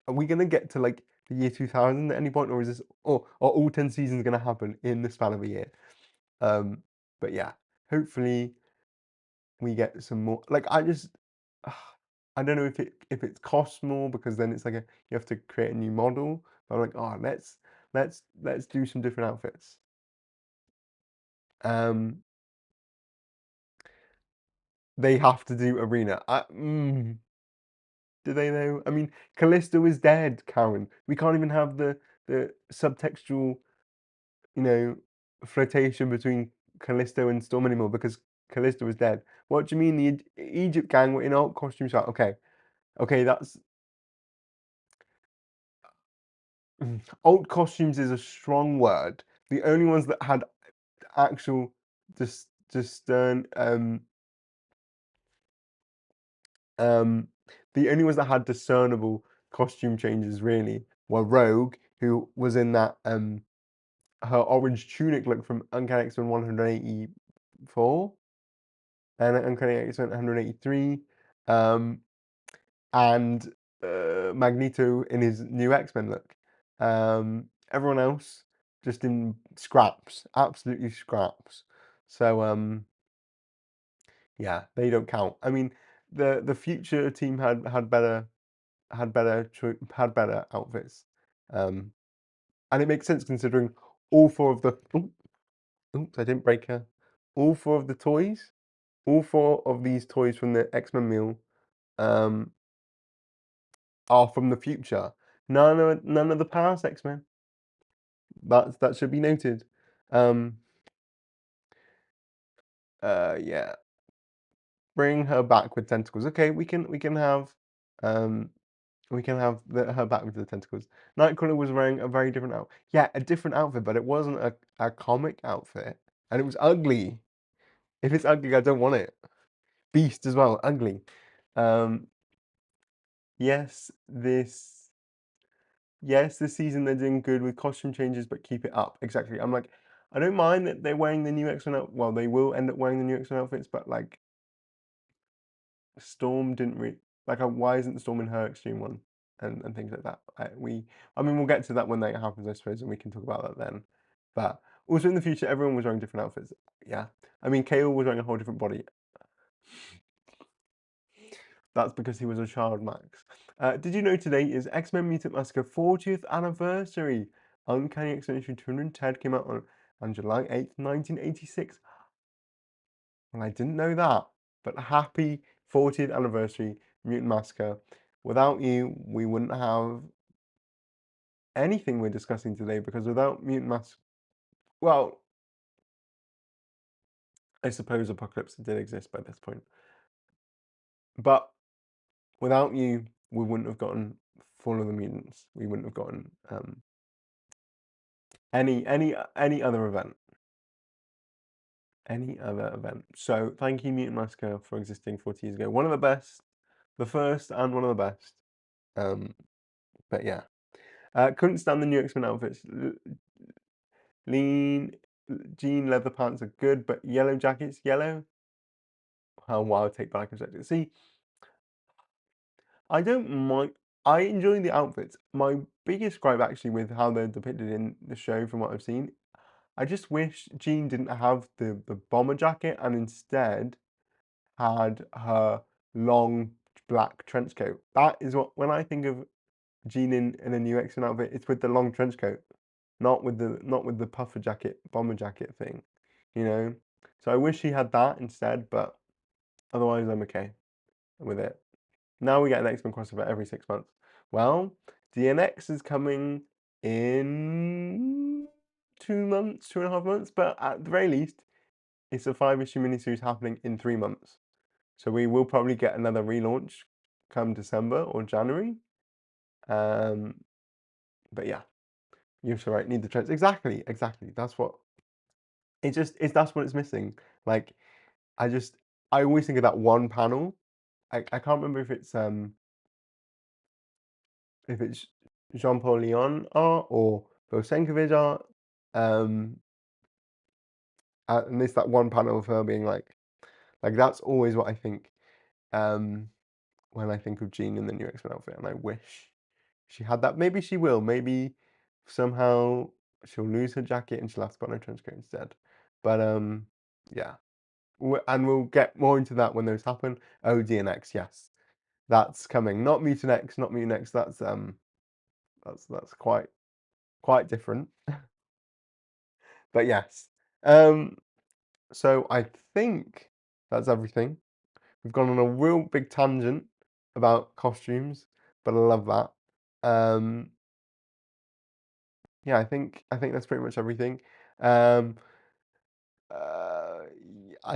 are we gonna get to like the year 2000 at any point, or is this, or are all 10 seasons gonna happen in the span of a year? Um, but yeah, hopefully we get some more. Like, I don't know if it costs more because then it's like you have to create a new model. But I'm like, oh, let's do some different outfits. Um, they have to do arena. Do they though? I mean, Callisto is dead, Karen. We can't even have the subtextual, you know, flirtation between Callisto and Storm anymore because Callisto is dead. What do you mean the Egypt gang were in alt costumes? Okay, okay, that's alt costumes is a strong word. The only ones that had actual discern um the only ones that had discernible costume changes really were Rogue, who was in that her orange tunic look from Uncanny X-Men 184 and Uncanny X-Men 183, um, and Magneto in his new X-Men look. Everyone else just in scraps, absolutely scraps. So yeah, they don't count. I mean, the future team had better outfits, um, and it makes sense considering all four of the oops, I didn't break her. All four of the toys, all four of these toys from the X-Men meal, um, are from the future. None of the past X-Men. That should be noted. Um, yeah, bring her back with tentacles. Okay, um we can have her back with the tentacles. Nightcrawler was wearing a very different outfit. Yeah, a different outfit, but it wasn't a comic outfit, and it was ugly. If it's ugly, I don't want it. Beast as well, ugly. Um, yes, this season they're doing good with costume changes, but keep it up. Exactly. I'm like, I don't mind that they're wearing the new X-Men out. Well, they will end up wearing the new X-Men outfits, but like Storm didn't really like. Why isn't Storm in her Extreme one and things like that? I mean, we'll get to that when that happens, I suppose, and we can talk about that then. But also in the future, everyone was wearing different outfits. Yeah, I mean, Kale was wearing a whole different body. That's because he was a child, Max. Did you know today is X-Men Mutant Massacre 40th anniversary? Uncanny X-Men issue 210 came out on July 8th, 1986. And I didn't know that. But happy 40th anniversary, Mutant Massacre. Without you, we wouldn't have anything we're discussing today, because without Mutant Massacre, well, I suppose Apocalypse did exist by this point. But without you, we wouldn't have gotten Fall of the Mutants. We wouldn't have gotten any other event. Any other event. So thank you, Mutant Massacre, for existing 40 years ago. One of the best, the first and one of the best. But yeah. Couldn't stand the new X-Men outfits. Lean jean leather pants are good, but yellow jackets, yellow? How wild take black and jacket. See, I don't mind. I enjoy the outfits. My biggest gripe actually with how they're depicted in the show, from what I've seen, I just wish Jean didn't have the bomber jacket and instead had her long black trench coat. That is what, when I think of Jean in a new X-Men outfit, it's with the long trench coat, not with the puffer jacket, bomber jacket thing, you know? So I wish he had that instead, but otherwise I'm okay with it. Now we get an X-Men crossover every 6 months. Well, DNX is coming in 2 months, 2.5 months, but at the very least, it's a 5-issue miniseries happening in 3 months. So we will probably get another relaunch come December or January. But yeah, you're so right. Need the trends. Exactly. That's what that's what it's missing. Like, I always think of that one panel. I can't remember if it's Jean-Paul Leon art or Bosenkovic art. And there's that one panel of her being like that's always what I think. When I think of Jean in the new X-Men outfit, and I wish she had that. Maybe she will. Maybe somehow she'll lose her jacket and she'll have to put on her trench coat instead. But yeah, and we'll get more into that when those happen. Oh, DNX, yes, that's coming. Not Mutant X, not Mutant X. That's quite different. But yes, so I think that's everything. We've gone on a real big tangent about costumes, but I love that. Yeah, I think that's pretty much everything. Um,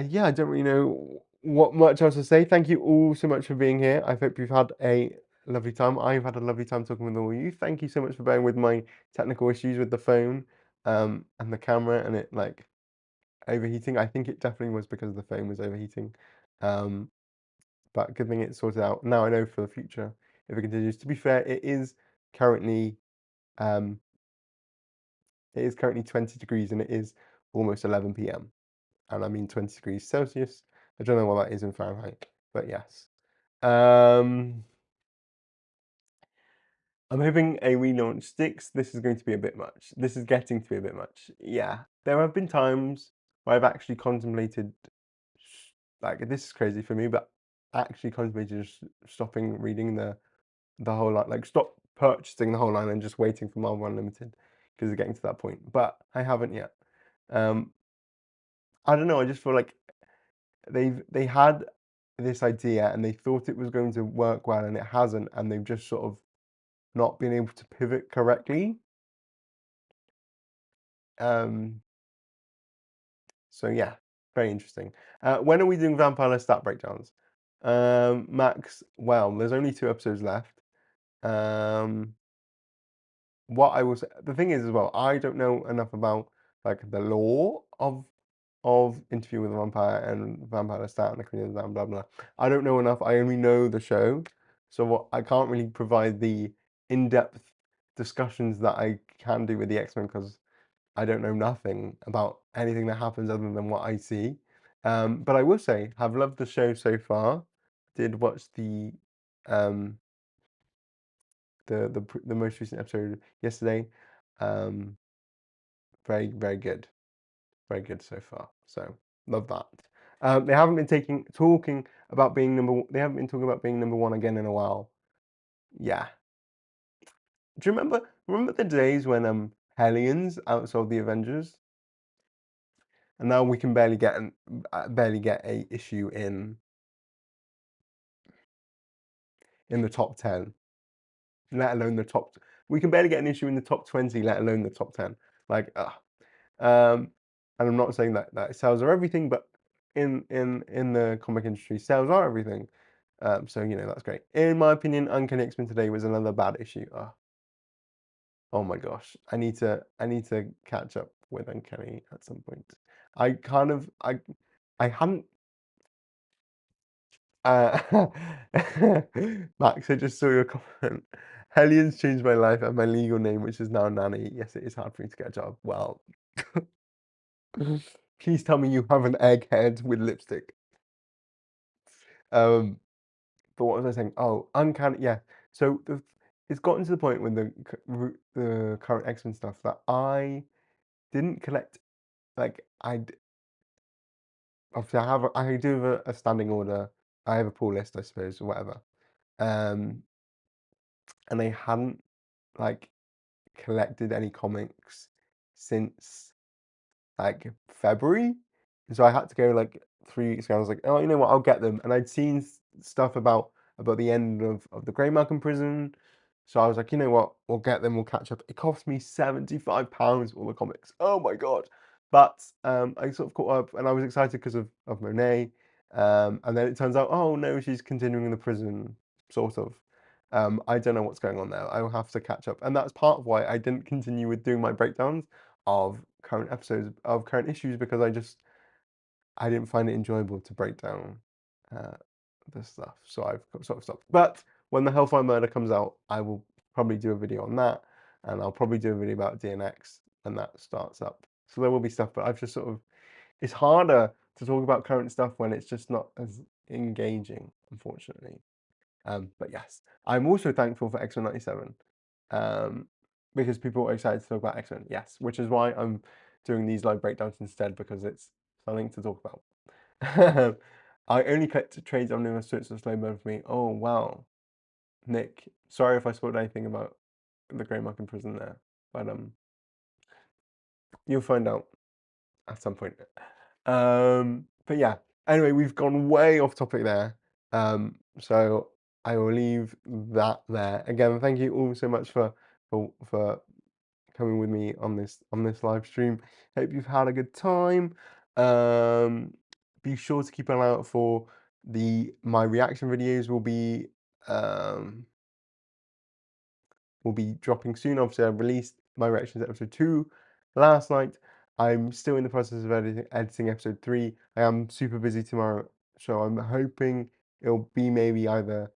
yeah, I don't really know what much else to say. Thank you all so much for being here. I hope you've had a lovely time. I've had a lovely time talking with all of you. Thank you so much for bearing with my technical issues with the phone, and the camera, and it like overheating. I think it definitely was because the phone was overheating. But good thing it's sorted out. Now I know for the future if it continues. To be fair, currently um, it is currently 20 degrees and it is almost 11 p.m. And I mean 20 degrees Celsius. I don't know what that is in Fahrenheit, but yes. I'm hoping a relaunch sticks. This is going to be a bit much. This is getting to be a bit much. Yeah, there have been times where I've actually contemplated, like, this is crazy for me, but actually contemplated just stopping reading the whole line, like stop purchasing the whole line and just waiting for Marvel Unlimited because it's getting to that point. But I haven't yet. I don't know. I just feel like they had this idea and they thought it was going to work well and it hasn't, and they've just sort of not been able to pivot correctly. So yeah, very interesting. When are we doing Vampire stat breakdowns? Max, well, there's only 2 episodes left. What I will say, the thing is as well, I don't know enough about like the lore of Interview with a Vampire and Vampire Lestat and the Queen of the Damned, blah blah. I don't know enough. I only know the show, so I can't really provide the in-depth discussions that I can do with the X-Men because I don't know nothing about anything that happens other than what I see. But I will say, I've loved the show so far. Did watch um the most recent episode yesterday. Um, very good, very good so far. So love that. They haven't been talking about being They haven't been talking about being number one again in a while. Yeah. Do you remember the days when Hellions outsold the Avengers, and now we can barely get a issue in the top 10, let alone the top. We can barely get an issue in the top 20, let alone the top 10. Like, and I'm not saying that sales are everything, but in the comic industry, sales are everything. So that's great. In my opinion, Uncanny X-Men today was another bad issue. Oh my gosh, I need to catch up with Uncanny at some point. I kind of I hadn't uh Max, I just saw your comment. Hellions changed my life and my legal name, which is now Nanny. Yes, it is hard for me to get a job. Well, please tell me you have an egghead with lipstick. Um, but what was I saying? Oh, Uncanny, yeah. So it's gotten to the point with the current X-Men stuff that I didn't collect. Like obviously I do have a standing order. I have a pull list, I suppose, or whatever. Um, and I hadn't like collected any comics since like February. And so I had to go like 3 weeks ago. I was like, oh, you know what? I'll get them. And I'd seen stuff about the end of the Grey Malcolm prison. So I was like, you know what? We'll get them. We'll catch up. It cost me £75 all the comics. Oh my god! But I sort of caught up, and I was excited because of Monet. And then it turns out, oh no, she's continuing in the prison, sort of. I don't know what's going on there. I will have to catch up, and that's part of why I didn't continue with doing my breakdowns of current episodes of current issues, because I didn't find it enjoyable to break down uh, this stuff. So I've sort of stopped. But when the Hellfire Murder comes out, I will probably do a video on that, and I'll probably do a video about DNX when that starts up. So there will be stuff, but I've just sort of it's harder to talk about current stuff when it's just not as engaging, unfortunately. But yes, I'm also thankful for X-Men 97, um, because people are excited to talk about X-Men. Yes, which is why I'm doing these live breakdowns instead, because it's something to talk about. I only collect trades omnibus, so it's a slow burn for me. Oh wow, Nick, sorry if I spoiled anything about the Grey Mark in prison there, but you'll find out at some point. But yeah, anyway, we've gone way off topic there. So I will leave that there. Again, thank you all so much for coming with me on this live stream. Hope you've had a good time. Be sure to keep an eye out for my reaction videos um will be dropping soon. Obviously, I released my reactions to episode 2 last night. I'm still in the process of editing episode 3. I am super busy tomorrow, so I'm hoping it'll be maybe either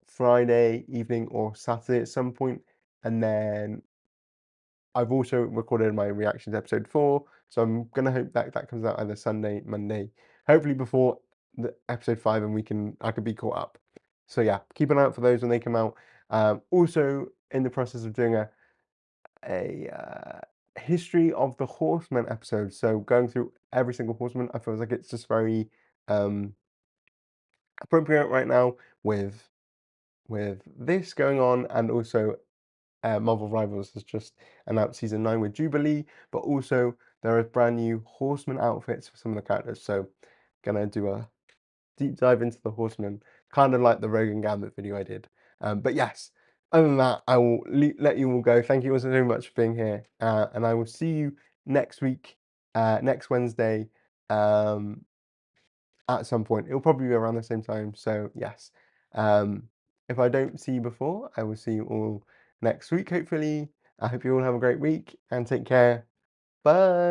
Friday evening or Saturday at some point. And then I've also recorded my reaction to episode 4, so I'm gonna hope that comes out either Sunday, Monday, hopefully before the episode 5, and I could be caught up. So yeah, keep an eye out for those when they come out. Also in the process of doing a history of the Horsemen episode. So going through every single Horseman, I feel like it's just very appropriate right now with this going on, and also Marvel Rivals has just announced season 9 with Jubilee, but also there are brand new Horseman outfits for some of the characters. So gonna do a deep dive into the Horsemen, kind of like the Rogan Gambit video I did. But yes, other than that, I will let you all go. Thank you all so much for being here, and I will see you next week, next Wednesday, at some point. It'll probably be around the same time. So yes, um, if I don't see you before, I will see you all next week, hopefully. I hope you all have a great week and take care. Bye.